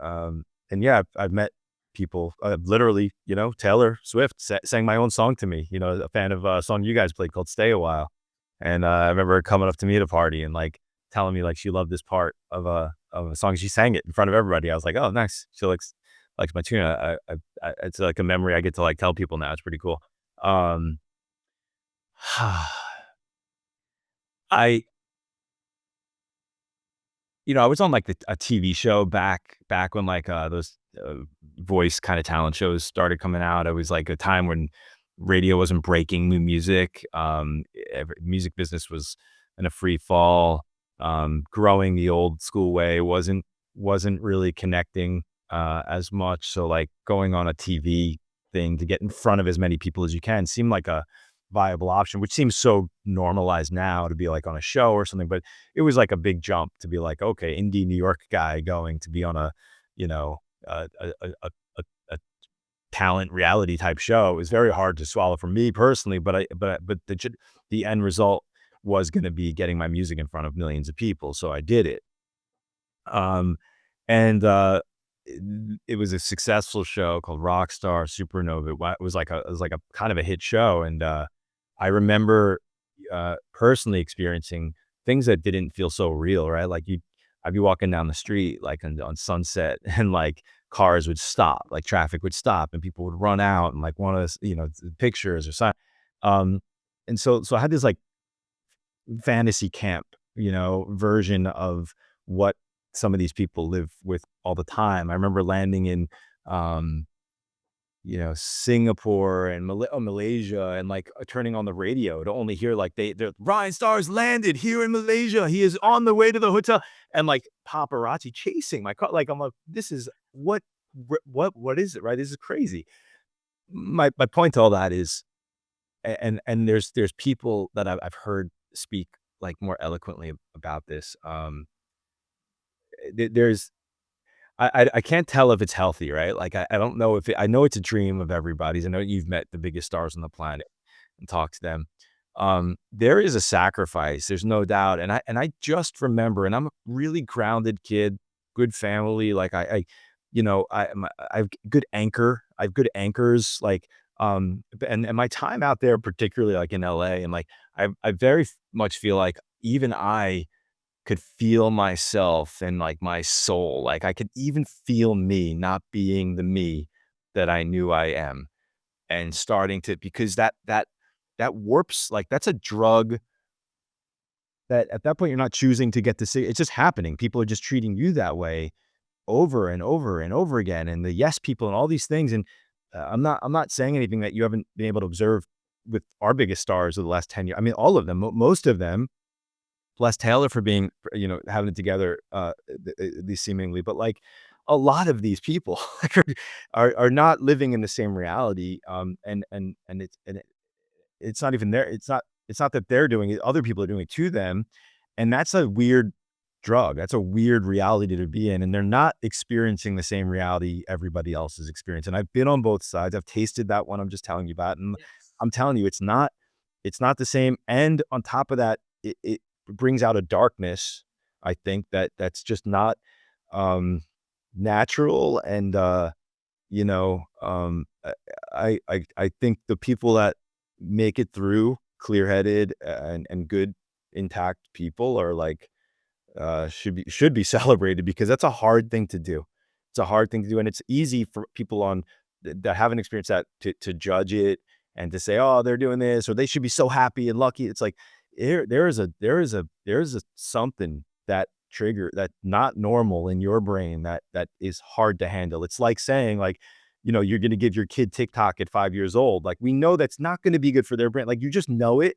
[SPEAKER 2] and yeah, I've met people, literally, Taylor Swift sang my own song to me, a fan of a song you guys played called Stay a While. And I remember her coming up to me at a party and like telling me like she loved this part of a song. She sang it in front of everybody. I was like, oh, nice. She likes my tune. It's like a memory I get to like tell people now. It's pretty cool. Um, I I was on, like, a TV show back when, like, those, voice kinda talent shows started coming out. It was, like, a time when radio wasn't breaking new music, music business was in a free fall, growing the old school way wasn't really connecting, as much, so, like, going on a TV thing to get in front of as many people as you can seemed like a viable option, which seems so normalized now to be, like, on a show or something, but it was like a big jump to be like, okay, indie New York guy going to be on a, you know, a talent reality type show. It was very hard to swallow for me personally, but the end result was going to be getting my music in front of millions of people. So I did it. Um, and it was a successful show called Rockstar Supernova. It was like a kind of a hit show. And I remember personally experiencing things that didn't feel so real, right? I'd be walking down the street, like on Sunset, and like cars would stop, like traffic would stop, and people would run out and like want to, pictures or something. Um, and so I had this like fantasy camp, version of what some of these people live with all the time. I remember landing in, um, Singapore and Malaysia and like turning on the radio to only hear like they're Ryan Starr's landed here in Malaysia. He is on the way to the hotel and like paparazzi chasing my car. Like I'm like, this is what is it? Right? This is crazy. My point to all that is, and there's people that I've heard speak like more eloquently about this. There's I can't tell if it's healthy, right? Like, I don't know if I know it's a dream of everybody's. I know you've met the biggest stars on the planet and talked to them. There is a sacrifice, there's no doubt, and I just remember, and I'm a really grounded kid, good family, like, I have good anchor I have good anchors, like, and my time out there, particularly, like, in LA, and, like, I very much feel like even I could feel myself and, like, my soul, like, I could even feel me not being the me that I knew I am, and starting to because that warps like, that's a drug that at that point, you're not choosing to get to see it's just happening. People are just treating you that way over and over and over again, and the yes people and all these things, and, I'm not saying anything that you haven't been able to observe with our biggest stars of the last 10 years. I mean, all of them, most of them. Bless Taylor for being, having it together, these seemingly, but like a lot of these people like, are not living in the same reality. It's not even there. It's not that they're doing it. Other people are doing it to them. And that's a weird drug. That's a weird reality to be in. And they're not experiencing the same reality everybody else is experiencing. I've been on both sides. I've tasted that one I'm just telling you about. And
[SPEAKER 1] Yes.
[SPEAKER 2] I'm telling you, it's not the same. And on top of that, it brings out a darkness, I think, that's just not um natural. And you know, I think the people that make it through clear-headed and good intact people are like should be celebrated because that's a hard thing to do. It's a hard thing to do, and it's easy for people that haven't experienced that to judge it and to say, "Oh, they're doing this," or "They should be so happy and lucky." It's like there is a something that trigger that's not normal in your brain that is hard to handle. It's like saying, like, you're gonna give your kid TikTok at 5 years old. Like, we know that's not gonna be good for their brain. Like, you just know it.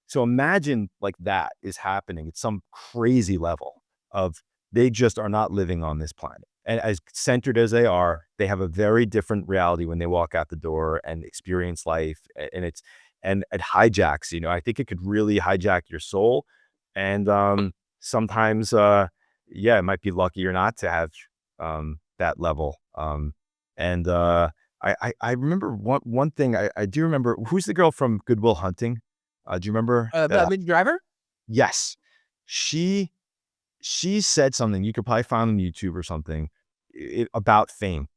[SPEAKER 2] So imagine like that is happening at some crazy level of they just are not living on this planet. And as centered as they are, they have a very different reality when they walk out the door and experience life. And it hijacks, I think it could really hijack your soul. And sometimes yeah, it might be lucky or not to have that level. And I remember one thing I do remember. Who's the girl from Good Will Hunting? Do you remember?
[SPEAKER 1] Minnie Driver?
[SPEAKER 2] Yes. She she said something you could probably find on YouTube or something about fame.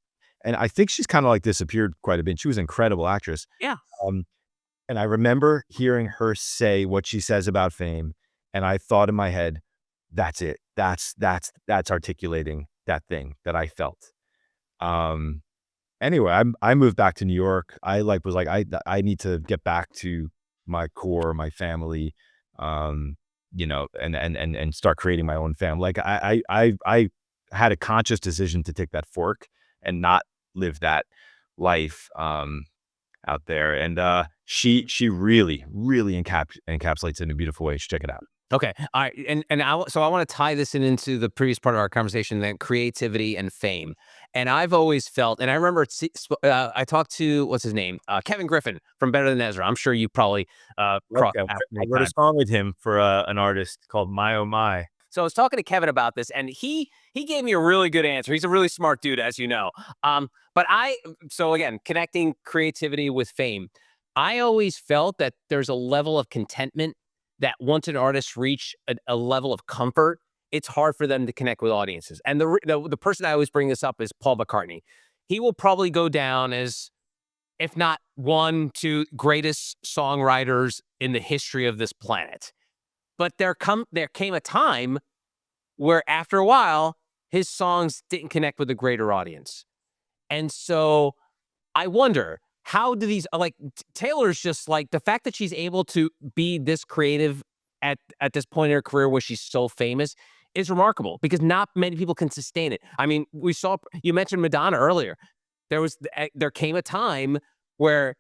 [SPEAKER 2] And I think she's kind of like disappeared quite a bit. She was an incredible actress.
[SPEAKER 1] Yeah.
[SPEAKER 2] Um, and I remember hearing her say what she says about fame. And I thought in my head, that's it. That's articulating that thing that I felt. Um, Anyway, I moved back to New York. I was like, I need to get back to my core, my family, and start creating my own family. Like I had a conscious decision to take that fork and not live that life out there. And she really, really encapsulates it in a beautiful way. You should check it out.
[SPEAKER 1] Okay. All right. So I want to tie this into the previous part of our conversation, then creativity and fame. And I've always felt, and I remember I talked to what's his name, Kevin Griffin from Better Than Ezra. I'm sure you probably crossed
[SPEAKER 2] Okay.
[SPEAKER 1] paths
[SPEAKER 2] I
[SPEAKER 1] many
[SPEAKER 2] wrote a
[SPEAKER 1] times.
[SPEAKER 2] song with him for an artist called My Oh My.
[SPEAKER 1] So I was talking to Kevin about this, and he gave me a really good answer. He's a really smart dude, as you know. But so again, connecting creativity with fame, I always felt that there's a level of contentment that once an artist reach a level of comfort, it's hard for them to connect with audiences. And the person I always bring this up is Paul McCartney. He will probably go down as, if not one, two greatest songwriters in the history of this planet. But there came a time where after a while, his songs didn't connect with a greater audience. And so I wonder, how do these like Taylor's just like the fact that she's able to be this creative at this point in her career where she's so famous is remarkable because not many people can sustain it. I mean, we saw you mentioned Madonna earlier. There came a time where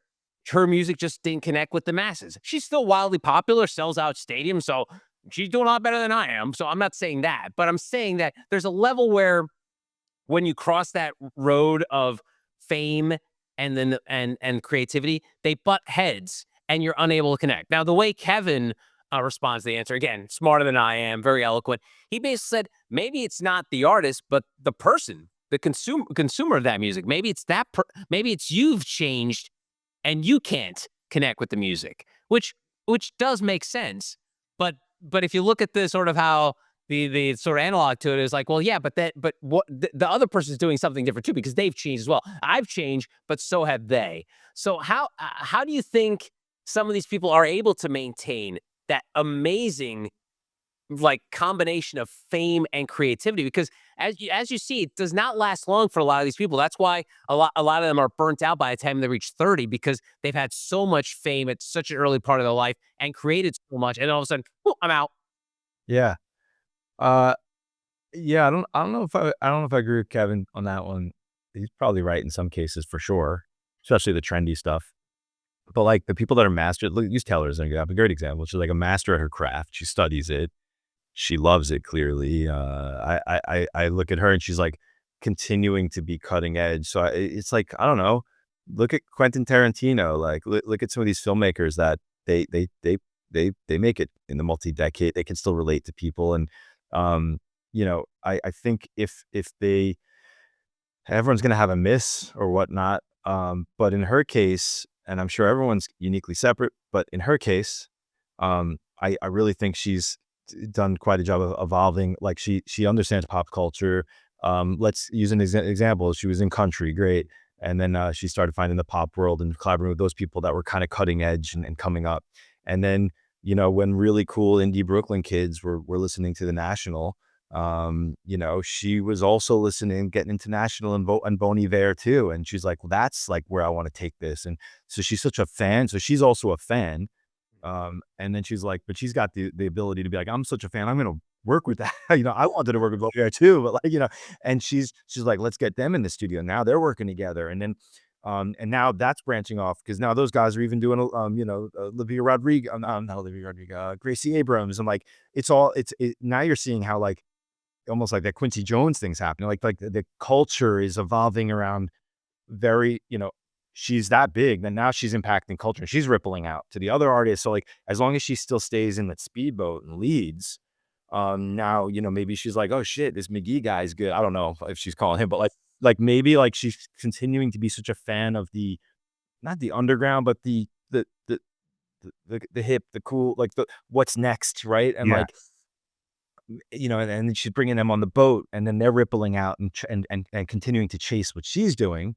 [SPEAKER 1] her music just didn't connect with the masses. She's still wildly popular, sells out stadiums, so she's doing a lot better than I am. So I'm not saying that, but I'm saying that there's a level where when you cross that road of fame and then and creativity, they butt heads and you're unable to connect. Now, the way Kevin responds to the answer, again, smarter than I am, very eloquent. He basically said maybe it's not the artist, but the person, the consumer of that music. Maybe it's maybe it's you've changed and you can't connect with the music, which does make sense. But if you look at the sort of how the sort of analog to it is like, well, yeah, but what the other person is doing something different too because they've changed as well. I've changed, but so have they. So how do you think some of these people are able to maintain that amazing like combination of fame and creativity? Because as you see, it does not last long for a lot of these people. That's why a lot of them are burnt out by the time they reach 30 because they've had so much fame at such an early part of their life and created so much, and all of a sudden, "Ooh, I'm out."
[SPEAKER 2] Yeah. Uh, Yeah, I don't know if I agree with Kevin on that one. He's probably right in some cases for sure, especially the trendy stuff. But like the people that are master, look, use Taylor as an example, a great example. She's like a master at her craft. She studies it. She loves it clearly. I look at her and she's like continuing to be cutting edge. So it's like, I don't know. Look at Quentin Tarantino. Like look at some of these filmmakers that they they they they make it in the multi-decade. They can still relate to people. And I think if they everyone's gonna have a miss or whatnot. But in her case, and I'm sure everyone's uniquely separate, but in her case, I really think she's done quite a job of evolving. Like she understands pop culture. Let's use an example. She was in country, great. And then she started finding the pop world and collaborating with those people that were kind of cutting edge and coming up. And then, when really cool indie Brooklyn kids were listening to the National, she was also listening, getting into National and Bon Iver too. And she's like, well, that's like where I want to take this. And so she's such a fan. So she's also a fan. And then she's like, but she's got the ability to be like, I'm such a fan. I'm going to work with that. I wanted to work with Blair too, but like, and she's like, let's get them in the studio. Now they're working together. And then and now that's branching off because now those guys are even doing Olivia Rodrigo, not Olivia Rodrigo, Gracie Abrams, and like now you're seeing how like almost like that Quincy Jones thing's happening. Like the culture is evolving around very, she's that big, then now she's impacting culture and she's rippling out to the other artists. So like as long as she still stays in that speedboat and leads, now, maybe she's like, oh shit, this McGee guy is good. I don't know if she's calling him, but like maybe like she's continuing to be such a fan of the not the underground, but the hip, the cool, like the what's next, right? And
[SPEAKER 1] Yeah.
[SPEAKER 2] like and then she's bringing them on the boat, and then they're rippling out and continuing to chase what she's doing,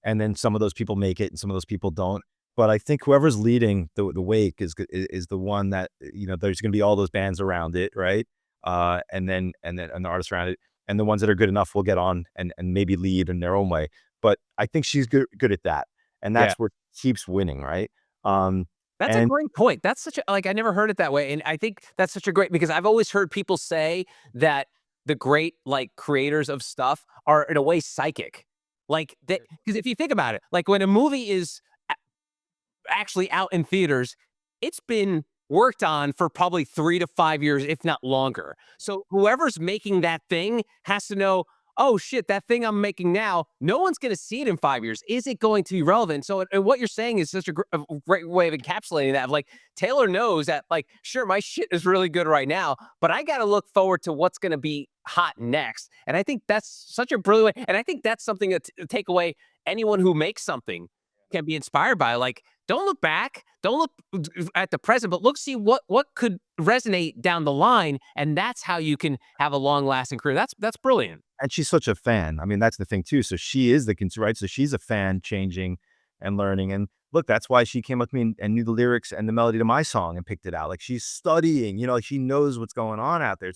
[SPEAKER 2] and then some of those people make it and some of those people don't. But I think whoever's leading the wake is the one that, there's gonna be all those bands around it, right? And the artists around it, and the ones that are good enough will get on and maybe lead in their own way. But I think she's good at that, and
[SPEAKER 1] Yeah.
[SPEAKER 2] that's where keeps winning, right? Um,
[SPEAKER 1] That's a
[SPEAKER 2] and
[SPEAKER 1] great point. That's such a like, I never heard it that way, and I think that's such a great because I've always heard people say that the great, like, creators of stuff are in a way psychic. Like, because if you think about it, like, when a movie is actually out in theaters, it's been worked on for probably 3 to 5 years, if not longer. So whoever's making that thing has to know, "Oh, shit, that thing I'm making now, no one's gonna see it in 5 years. Is it going to be relevant?" So and what you're saying is such a great way of encapsulating that, of like, Taylor knows that, like, "Sure, my shit is really good right now, but I gotta look forward to what's gonna be hot next." And I think that's such a brilliant way and I think that's something that to take away anyone who makes something can be inspired by, like, don't look back. Don't look at the present, but look, see what could resonate down the line, and that's how you can have a long lasting career. That's brilliant.
[SPEAKER 2] And she's such a fan. I mean, that's the thing too. So she is the cons right? So she's a fan changing and learning. And look, that's why she came up to me and knew the lyrics and the melody to my song and picked it out. Like she's studying, like she knows what's going on out there.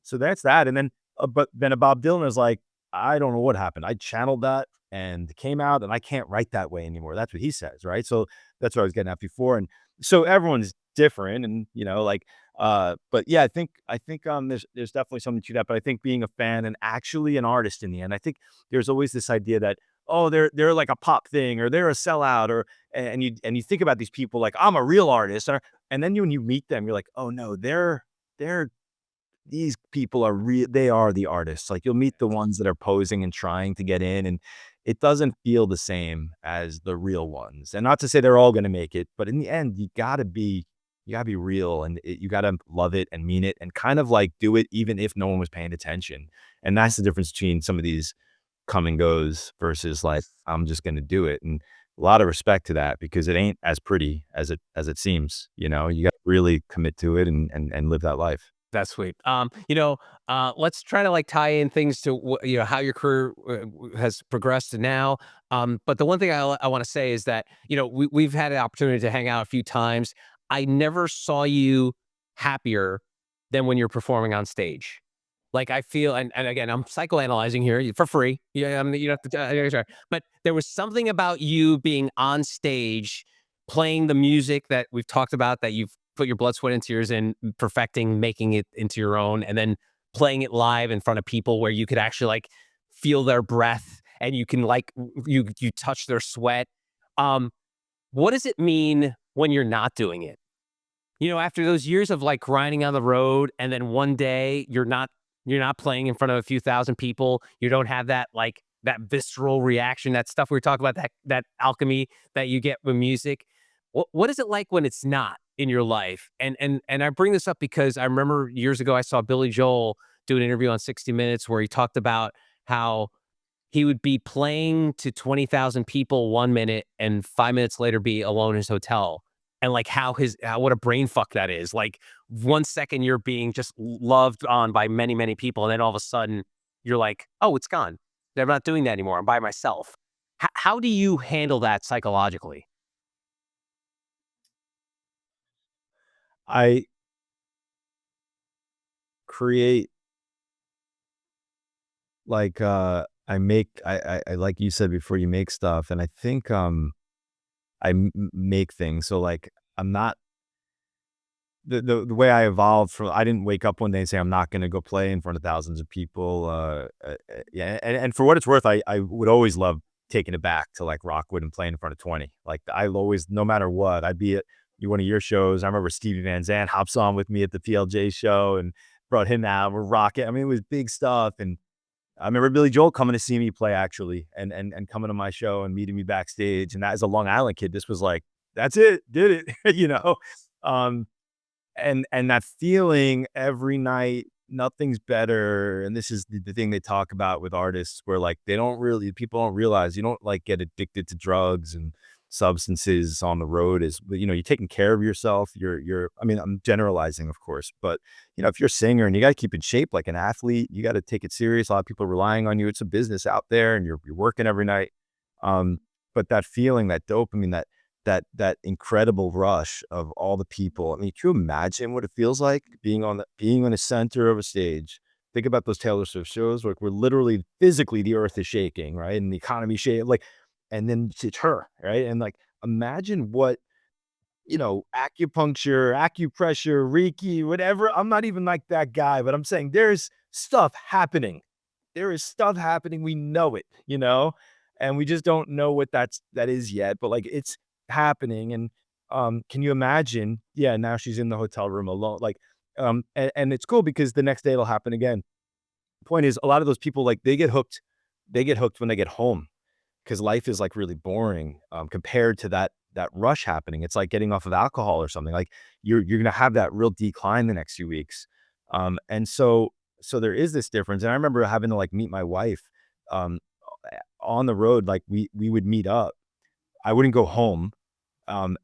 [SPEAKER 2] So that's that. And then, but then a Bob Dylan is like, I don't know what happened. I channeled that and it came out and I can't write that way anymore. That's what he says, right? So that's what I was getting at before. And so everyone's different and, like, but yeah, I think there's definitely something to that. But I think being a fan and actually an artist in the end, I think there's always this idea that, oh, they're like a pop thing or they're a sellout or and you think about these people like I'm a real artist, and then when you meet them, you're like, oh no, they're these people are real. They are the artists. Like you'll meet the ones that are posing and trying to get in, and it doesn't feel the same as the real ones. And not to say they're all going to make it, but in the end, you gotta be real, and you gotta love it and mean it, and kind of like do it even if no one was paying attention. And that's the difference between some of these come and goes versus like I'm just going to do it. And a lot of respect to that because it ain't as pretty as it seems. You got to really commit to it and live that life.
[SPEAKER 1] That's sweet. Let's try to like tie in things to how your career has progressed to now. But the one thing I want to say is that we've had an opportunity to hang out a few times. I never saw you happier than when you're performing on stage. Like I feel, and again, I'm psychoanalyzing here for free. Yeah, you don't have to. Sorry. But there was something about you being on stage, playing the music that we've talked about, that you've put your blood, sweat, and tears in, perfecting, making it into your own, and then playing it live in front of people where you could actually like feel their breath and you can like you touch their sweat. Um, what does it mean when you're not doing it? After those years of like grinding on the road and then one day you're not playing in front of a few thousand people, you don't have that like that visceral reaction, that stuff we were talking about, that alchemy that you get with music. What is it like when it's not in your life? And I bring this up because I remember years ago I saw Billy Joel do an interview on 60 Minutes where he talked about how he would be playing to 20,000 people 1 minute and 5 minutes later be alone in his hotel. And like how what a brain fuck that is. Like 1 second you're being just loved on by many, many people. And then all of a sudden you're like, oh, it's gone. I'm not doing that anymore. I'm by myself. How do you handle that psychologically?
[SPEAKER 2] I create like I make I like you said before you make stuff, and I think make things. So like I'm not the way I evolved from, I didn't wake up one day and say, "I'm not gonna go play in front of thousands of people," yeah, and for what it's worth, I would always love taking it back to, like, Rockwood and playing in front of 20. Like, I'll always, no matter what, I'd be at one of your shows. I remember Stevie Van Zandt hops on with me at the PLJ show and brought him out, we're rocking, I mean, it was big stuff, and I remember Billy Joel coming to see me play actually, and coming to my show and meeting me backstage, and that as a Long Island kid, this was like, "That's it, did it," you know? Um, and that feeling every night, nothing's better, and this is the thing they talk about with artists where, like, they don't really, people don't realize you don't, like, get addicted to drugs and substances on the road, is, you know, you're taking care of yourself, you're, I mean, I'm generalizing, of course, but, you know, if you're a singer and you gotta keep in shape like an athlete, you gotta take it serious, a lot of people are relying on you, it's a business out there, and you're working every night, um, but that feeling, that dopamine, that incredible rush of all the people. I mean, can you imagine what it feels like being on the center of a stage? Think about those Taylor Swift shows, like, where literally physically the earth is shaking, right? And the economy shake, like, and then it's her, right? And, like, imagine what, you know, acupuncture, acupressure, Reiki, whatever. I'm not even like that guy, but I'm saying there's stuff happening. There is stuff happening. We know it, you know, and we just don't know what that is yet. But, like, it's happening. And can you imagine? Yeah, now she's in the hotel room alone. Like, and it's cool because the next day it'll happen again. Point is, a lot of those people, like, they get hooked. They get hooked when they get home, 'cause life is, like, really boring, compared to that rush happening. It's like getting off of alcohol or something, like, you're gonna have that real decline the next few weeks, and so there is this difference, and I remember having to, like, meet my wife, um, on the road, like, we would meet up. I wouldn't go home, um,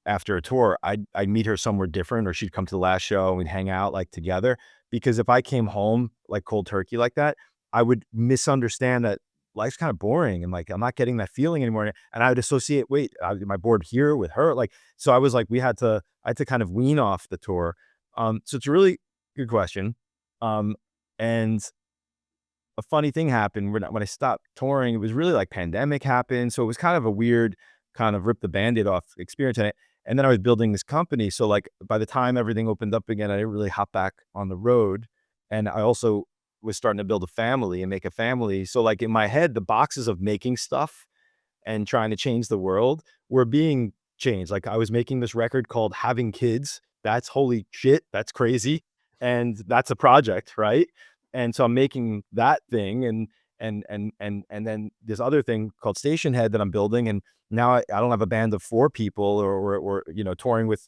[SPEAKER 2] after a tour, I'd meet her somewhere different, or she'd come to the last show and we'd hang out, like, together, because if I came home, like, cold turkey like that, I would misunderstand that life's kinda boring and, like, I'm not getting that feeling anymore, and I would associate, "Wait, am I bored here with her?" Like, so I was like, I had to kind of wean off the tour. So it's a really good question, and a funny thing happened when I stopped touring. It was really, like, pandemic happened, so it was kind of a weird kind of rip the Band-Aid off experience, and then I was building this company, so, like, by the time everything opened up again, I didn't really hop back on the road, and I also was starting to build a family and make a family, so, like, in my head, the boxes of making stuff and trying to change the world were being changed. Like, I was making this record called Having Kids. That's holy shit, that's crazy, and that's a project, right? And so I'm making that thing, and then this other thing called Stationhead that I'm building, and now I don't have a band of 4 people, or, you know, touring with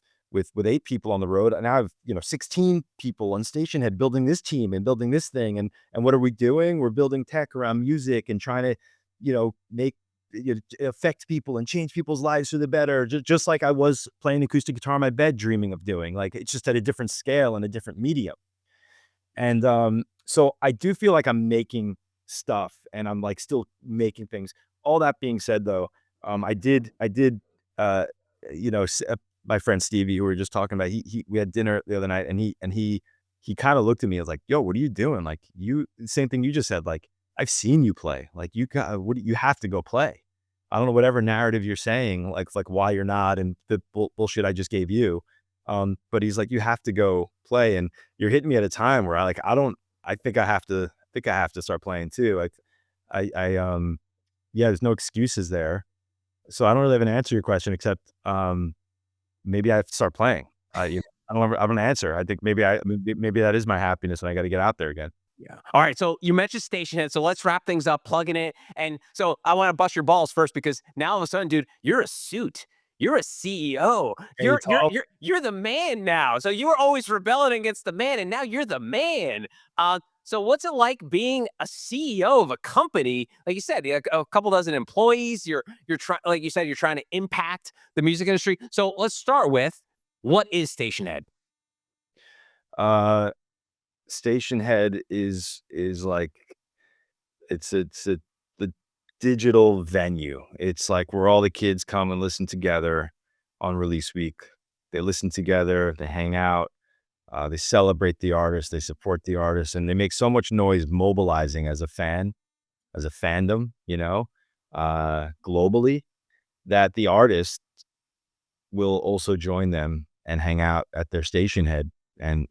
[SPEAKER 2] 8 people on the road, and now I have, you know, 16 people on Stationhead building this team and building this thing, and what are we doing? We're building tech around music and trying to, you know, make, you know, affect people and change people's lives for the better, just like I was playing acoustic guitar in my bed dreaming of doing, like, it's just at a different scale and a different medium. And, so I do feel like I'm making stuff and I'm, like, still making things. All that being said, though, I did, uh, you know, my friend Stevie, who we were just talking about, we had dinner the other night, and he kinda looked at me and was like, "Yo, what are you doing? Like, you," same thing you just said, like, "I've seen you play. Like, you got what, you have to go play." I don't know whatever narrative you're saying, like why you're not, and the bullshit I just gave you, but he's like, "You have to go play," and you're hitting me at a time where I don't, I have to start playing too. Like, yeah, there's no excuses there. So I don't really have an answer to your question except, maybe I have to start playing. I don't answer. I think maybe that is my happiness and I gotta get out there again.
[SPEAKER 1] Yeah. All right. So you mentioned Stationhead. So let's wrap things up, plugging it. And so I want to bust your balls first because now all of a sudden, dude, you're a suit. You're a CEO.
[SPEAKER 2] Hey, Tom.
[SPEAKER 1] You're the man now. So you were always rebelling against the man, and now you're the man. So what's it like being a CEO of a company? Like you said, a couple dozen employees. You're trying, like you said, you're trying to impact the music industry. So let's start with, what is Stationhead?
[SPEAKER 2] Uh, Stationhead is like, it's a the digital venue. It's like where all the kids come and listen together on release week. They listen together, they hang out, they celebrate the artist, they support the artist, and they make so much noise mobilizing as a fan, as a fandom, you know, globally, that the artist will also join them and hang out at their station head and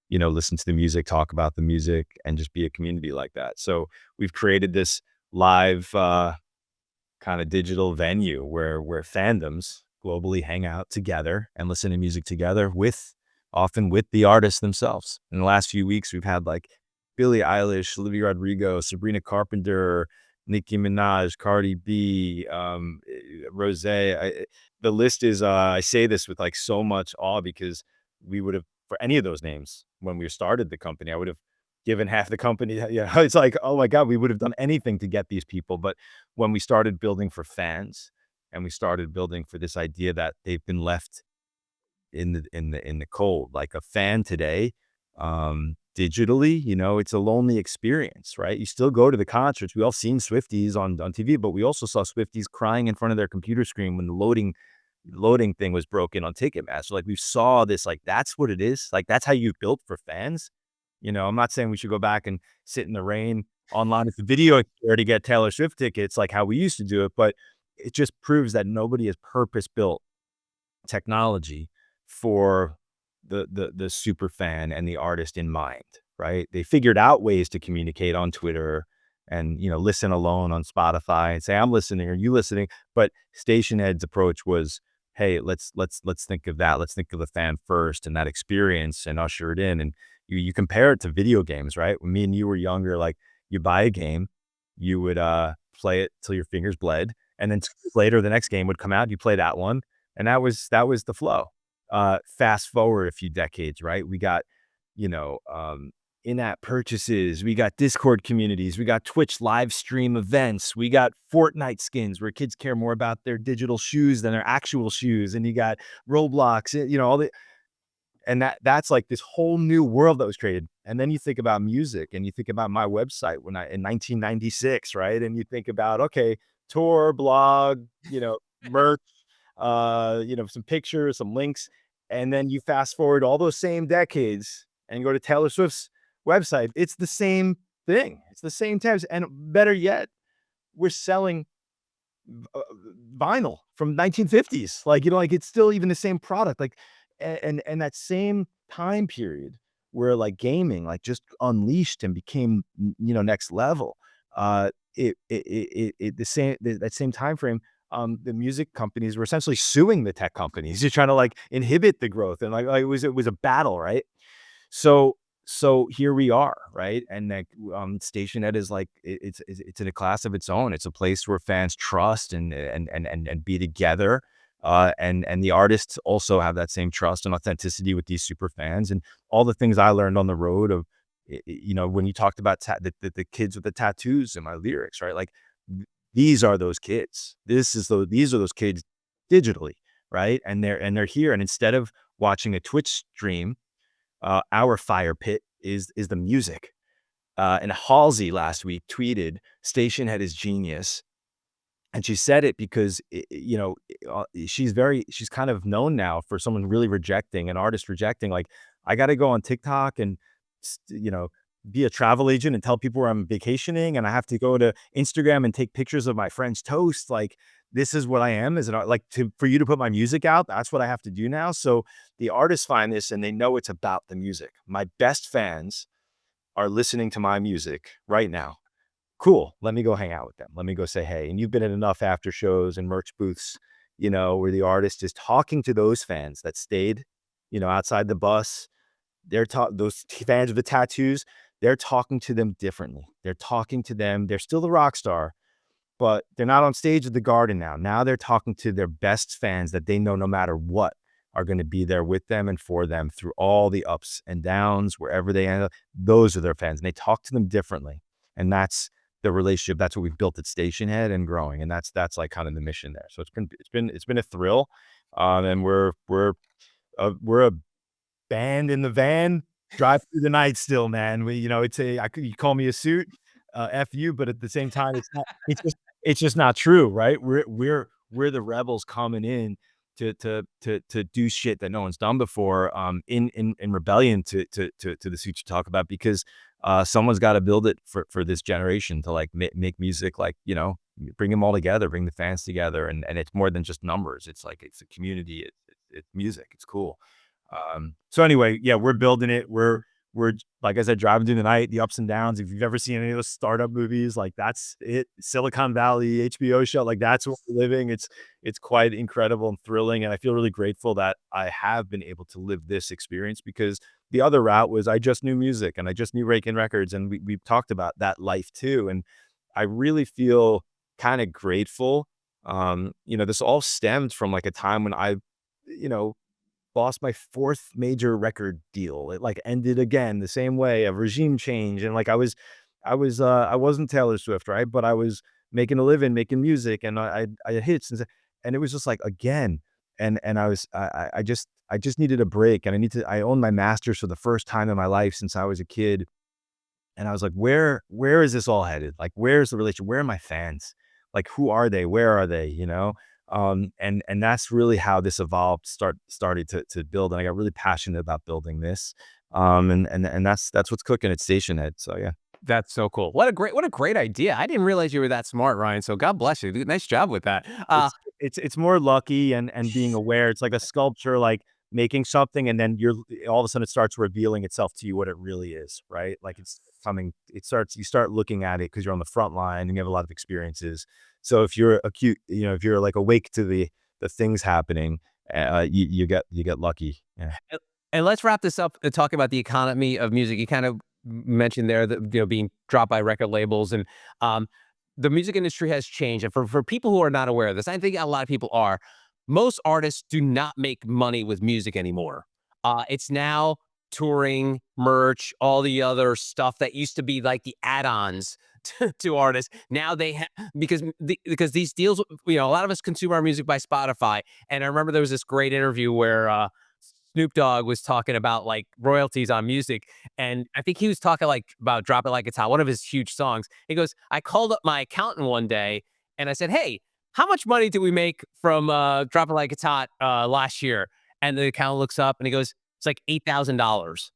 [SPEAKER 2] listen to the music, talk about the music, and just be a community like that. So we've created this live kind of digital venue where fandoms globally hang out together and listen to music together with often with the artists themselves. In the last few weeks, we've had like Billie Eilish, Olivia Rodrigo, Sabrina Carpenter, Nicki Minaj, Cardi B, Rose. The list is. I say this with like so much awe because we would have for any of those names when we started the company, I would have given half the company. Yeah, it's like, oh my god, we would have done anything to get these people. But when we started building for fans and we started building for this idea that they've been left in the cold, like a fan today, digitally, it's a lonely experience, right? You still go to the concerts. We all seen Swifties on TV, but we also saw Swifties crying in front of their computer screen when the loading thing was broken on Ticketmaster. Like we saw this, like that's what it is. Like that's how you built for fans. I'm not saying we should go back and sit in the rain online at the video store to get Taylor Swift tickets like how we used to do it, but it just proves that nobody has purpose built technology for the super fan and the artist in mind, right? They figured out ways to communicate on Twitter and, listen alone on Spotify and say, I'm listening, or you listening? But Stationhead's approach was, hey, let's think of that. Let's think of the fan first and that experience and usher it in. And you compare it to video games, right? When me and you were younger, like you buy a game, you would play it till your fingers bled, and then 2 years later the next game would come out, you play that one, and that was the flow. Fast forward a few decades, right? We got, you know, um, in-app purchases, we got Discord communities, we got Twitch live stream events, we got Fortnite skins where kids care more about their digital shoes than their actual shoes, and you got Roblox, all the and that's like this whole new world that was created. And then you think about music and you think about my website when I in 1996, right? And you think about, okay, tour, blog, merch, some pictures, some links. And then you fast forward all those same decades and go to Taylor Swift's website. It's the same thing. It's the same times. And better yet, we're selling uh, vinyl from 1950s. Like, like it's still even the same product. Like, and that same time period where like gaming like just unleashed and became next level. The same that same time frame. The music companies were essentially suing the tech companies. Just trying to like inhibit the growth, and like it was a battle, right? So so here we are, right? And like Stationhead is like it's in a class of its own. It's a place where fans trust and be together. And the artists also have that same trust and authenticity with these super fans, and all the things I learned on the road of when you talked about the kids with the tattoos in my lyrics, right? Like these are those kids. These are those kids digitally, right? And they're here, and instead of watching a Twitch stream, our fire pit is the music. And Halsey last week tweeted, "Stationhead is genius." And she said it because, she's kind of known now for someone really rejecting, an artist rejecting, like, I gotta go on TikTok and, s you know, be a travel agent and tell people where I'm vacationing, and I have to go to Instagram and take pictures of my French toast, like, this is what I am as an art, like, for you to put my music out, that's what I have to do now. So, the artists find this and they know it's about the music. My best fans are listening to my music right now. Cool. Let me go hang out with them. Let me go say, hey. And you've been in enough after shows and merch booths, where the artist is talking to those fans that stayed, outside the bus. Those fans with the tattoos, they're talking to them differently. They're talking to them. They're still the rock star, but they're not on stage at the Garden now. Now they're talking to their best fans that they know no matter what are going to be there with them and for them through all the ups and downs, wherever they end up. Those are their fans, and they talk to them differently. And that's the relationship. That's what we've built at Stationhead and growing. And that's like kind of the mission there. So it's been a thrill. And we're a band in the van, drive through the night still, man. You call me a suit, F you, but at the same time, it's just not true, right? We're the rebels coming in to do shit that no one's done before, in rebellion to the suit you talk about, because someone's got to build it for this generation to like make music, like, bring them all together, bring the fans together. And it's more than just numbers. It's like, it's a community. it's music. It's cool. So anyway, yeah, we're building it. We're like I said, driving through the night, the ups and downs. If you've ever seen any of those startup movies, like that's it. Silicon Valley, HBO show, like that's where we're living. It's quite incredible and thrilling, and I feel really grateful that I have been able to live this experience because the other route was I just knew music and I just knew Raking Records, and we've talked about that life too. And I really feel kind of grateful. This all stemmed from like a time when you know, lost my 4th major record deal. It, like, ended again the same way, a regime change, and, like, I wasn't Taylor Swift, right? But I was making a living, making music, and I had hits, and it was just, like, again, and I just needed a break, and I owned my master's for the first time in my life since I was a kid, and I was like, where is this all headed? Like, where's the relation? Where are my fans? Like, who are they? Where are they? And that's really how this evolved, started to build. And I got really passionate about building this. And that's what's cooking at Stationhead. So yeah.
[SPEAKER 1] That's so cool. What a great idea. I didn't realize you were that smart, Ryan. So God bless you. Dude, nice job with that.
[SPEAKER 2] It's more lucky and being aware. It's like a sculpture, like making something, and then you're all of a sudden it starts revealing itself to you what it really is, right? Like it's coming. You start looking at it because you're on the front line and you have a lot of experiences. So if you're acute, if you're like awake to the things happening, you get lucky. Yeah.
[SPEAKER 1] And and let's wrap this up and talk about the economy of music. You kind of mentioned there that, being dropped by record labels and, um, the music industry has changed. And for people who are not aware of this, I think a lot of people are. Most artists do not make money with music anymore. It's now touring, merch, all the other stuff that used to be like the add-ons to artists. Now because these deals, a lot of us consume our music by Spotify. And I remember there was this great interview where Snoop Dogg was talking about like royalties on music. And I think he was talking like about Drop It Like It's Hot, one of his huge songs. He goes, I called up my accountant one day and I said, hey, how much money did we make from Drop It Like It's Hot last year? And the accountant looks up and he goes, it's like $8,000.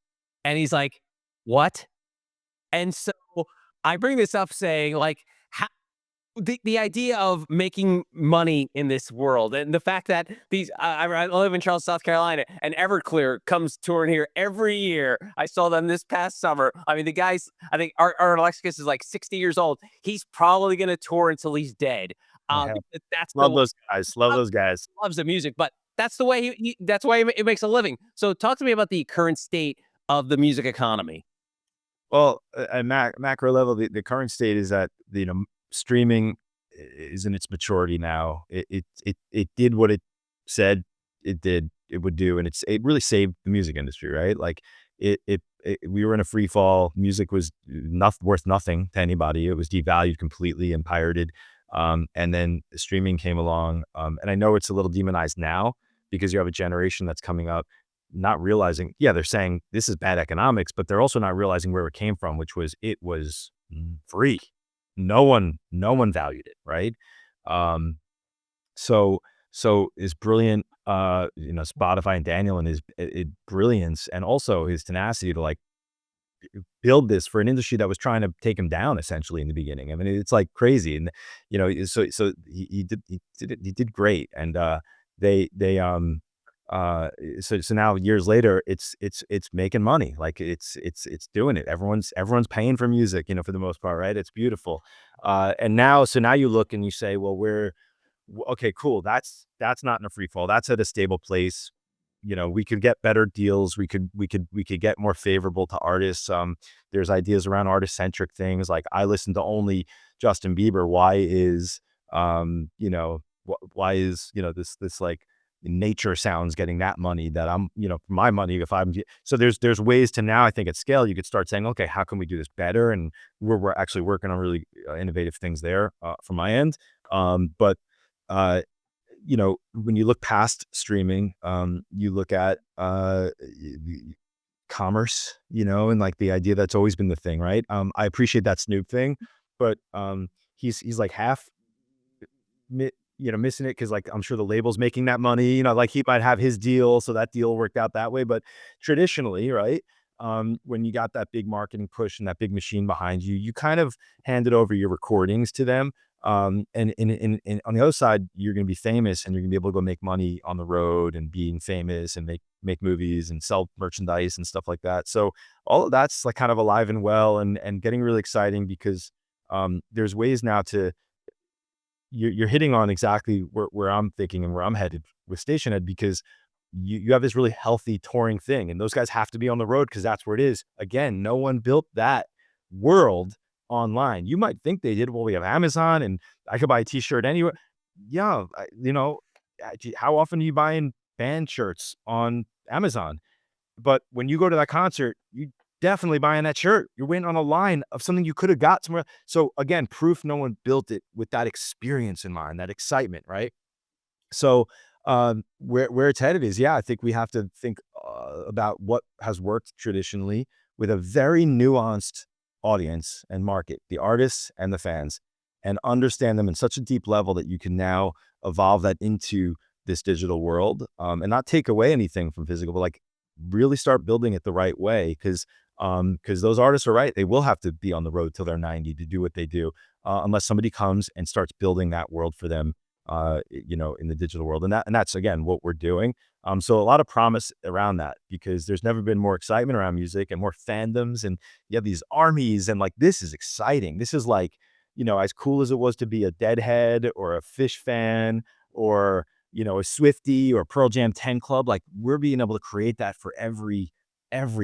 [SPEAKER 1] And he's like, what? And so I bring this up saying, like, the idea of making money in this world and the fact that I live in Charles, South Carolina, and Everclear comes touring here every year. I saw them this past summer. I mean, the guys, I think our Alexis is like 60 years old. He's probably going to tour until he's dead.
[SPEAKER 2] Yeah.
[SPEAKER 1] Because that's the
[SPEAKER 2] Love those guys. Love those guys.
[SPEAKER 1] loves the music, but that's the way that's why he makes a living. So talk to me about the current state of the music economy.
[SPEAKER 2] Well, at macro level, the current state is that streaming is in its maturity now. It did what it said it would do, and it really saved the music industry, right? Like we were in a free fall. Music was not worth nothing to anybody. It was devalued completely and pirated. And then streaming came along, and I know it's a little demonized now because you have a generation that's coming up not realizing, yeah, they're saying this is bad economics, but they're also not realizing where it came from, which was it was free. No one valued it, right? Um, so is brilliant, Spotify and Daniel and his brilliance and also his tenacity to like build this for an industry that was trying to take him down essentially in the beginning. I mean, it's like crazy, and so he did great, and they so now years later, it's making money, like it's doing it. Everyone's paying for music, for the most part, right? It's beautiful, and now you look and you say, well, okay, cool. That's not in a free fall. That's at a stable place. We could get better deals. We could get more favorable to artists. There's ideas around artist centric things. Like I listen to only Justin Bieber. Why is this like nature sounds getting that money that for my money, if I'm so there's ways to now, I think at scale, you could start saying, okay, how can we do this better? And we're actually working on really innovative things there from my end. But uh, when you look past streaming, you look at commerce, and like the idea that's always been the thing, right? I appreciate that Snoop thing, but he's like half missing it because like I'm sure the label's making that money, like he might have his deal, so that deal worked out that way. But traditionally, right, when you got that big marketing push and that big machine behind you, you kind of handed over your recordings to them. And on the other side, you're going to be famous and you're going to be able to go make money on the road and being famous and make movies and sell merchandise and stuff like that. So all of that's like kind of alive and well and getting really exciting because there's ways now to you're hitting on exactly where I'm thinking and where I'm headed with Stationhead because you have this really healthy touring thing, and those guys have to be on the road because that's where it is. Again, no one built that world online. You might think they did. Well, we have Amazon, and I could buy a T-shirt anywhere. Yeah, how often are you buying band shirts on Amazon? But when you go to that concert, you definitely buying that shirt. You're waiting on a line of something you could have got somewhere. So again, proof no one built it with that experience in mind, that excitement, right? So where it's headed is, yeah, I think we have to think about what has worked traditionally with a very nuanced audience and market, the artists and the fans, and understand them in such a deep level that you can now evolve that into this digital world, and not take away anything from physical, but like really start building it the right way. Because those artists are right. They will have to be on the road till they're 90 to do what they do, unless somebody comes and starts building that world for them, in the digital world. And that's again what we're doing. So a lot of promise around that because there's never been more excitement around music and more fandoms. And you have these armies and like, this is exciting. This is like, as cool as it was to be a Deadhead or a Fish fan or, a Swifty or Pearl Jam 10 Club, like we're being able to create that for every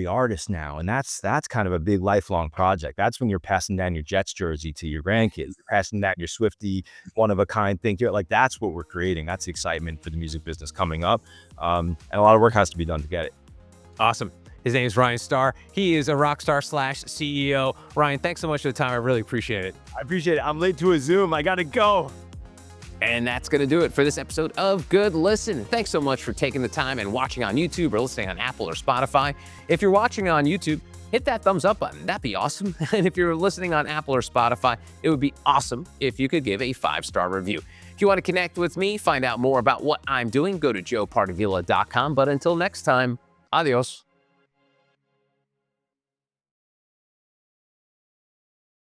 [SPEAKER 2] artist now. And that's kind of a big lifelong project. That's when you're passing down your Jets jersey to your grandkids, passing down your Swifty one of a kind thing. Like that's what we're creating. That's the excitement for the music business coming up. And a lot of work has to be done to get it.
[SPEAKER 1] Awesome. His name is Ryan Starr. He is a rock star / CEO. Ryan, thanks so much for the time. I really appreciate it.
[SPEAKER 2] I appreciate it. I'm late to a Zoom. I got to go.
[SPEAKER 1] And that's going to do it for this episode of Good Listen. Thanks so much for taking the time and watching on YouTube or listening on Apple or Spotify. If you're watching on YouTube, hit that thumbs up button. That'd be awesome. And if you're listening on Apple or Spotify, it would be awesome if you could give a 5-star review. If you want to connect with me, find out more about what I'm doing, go to joepardavila.com. But until next time, adios.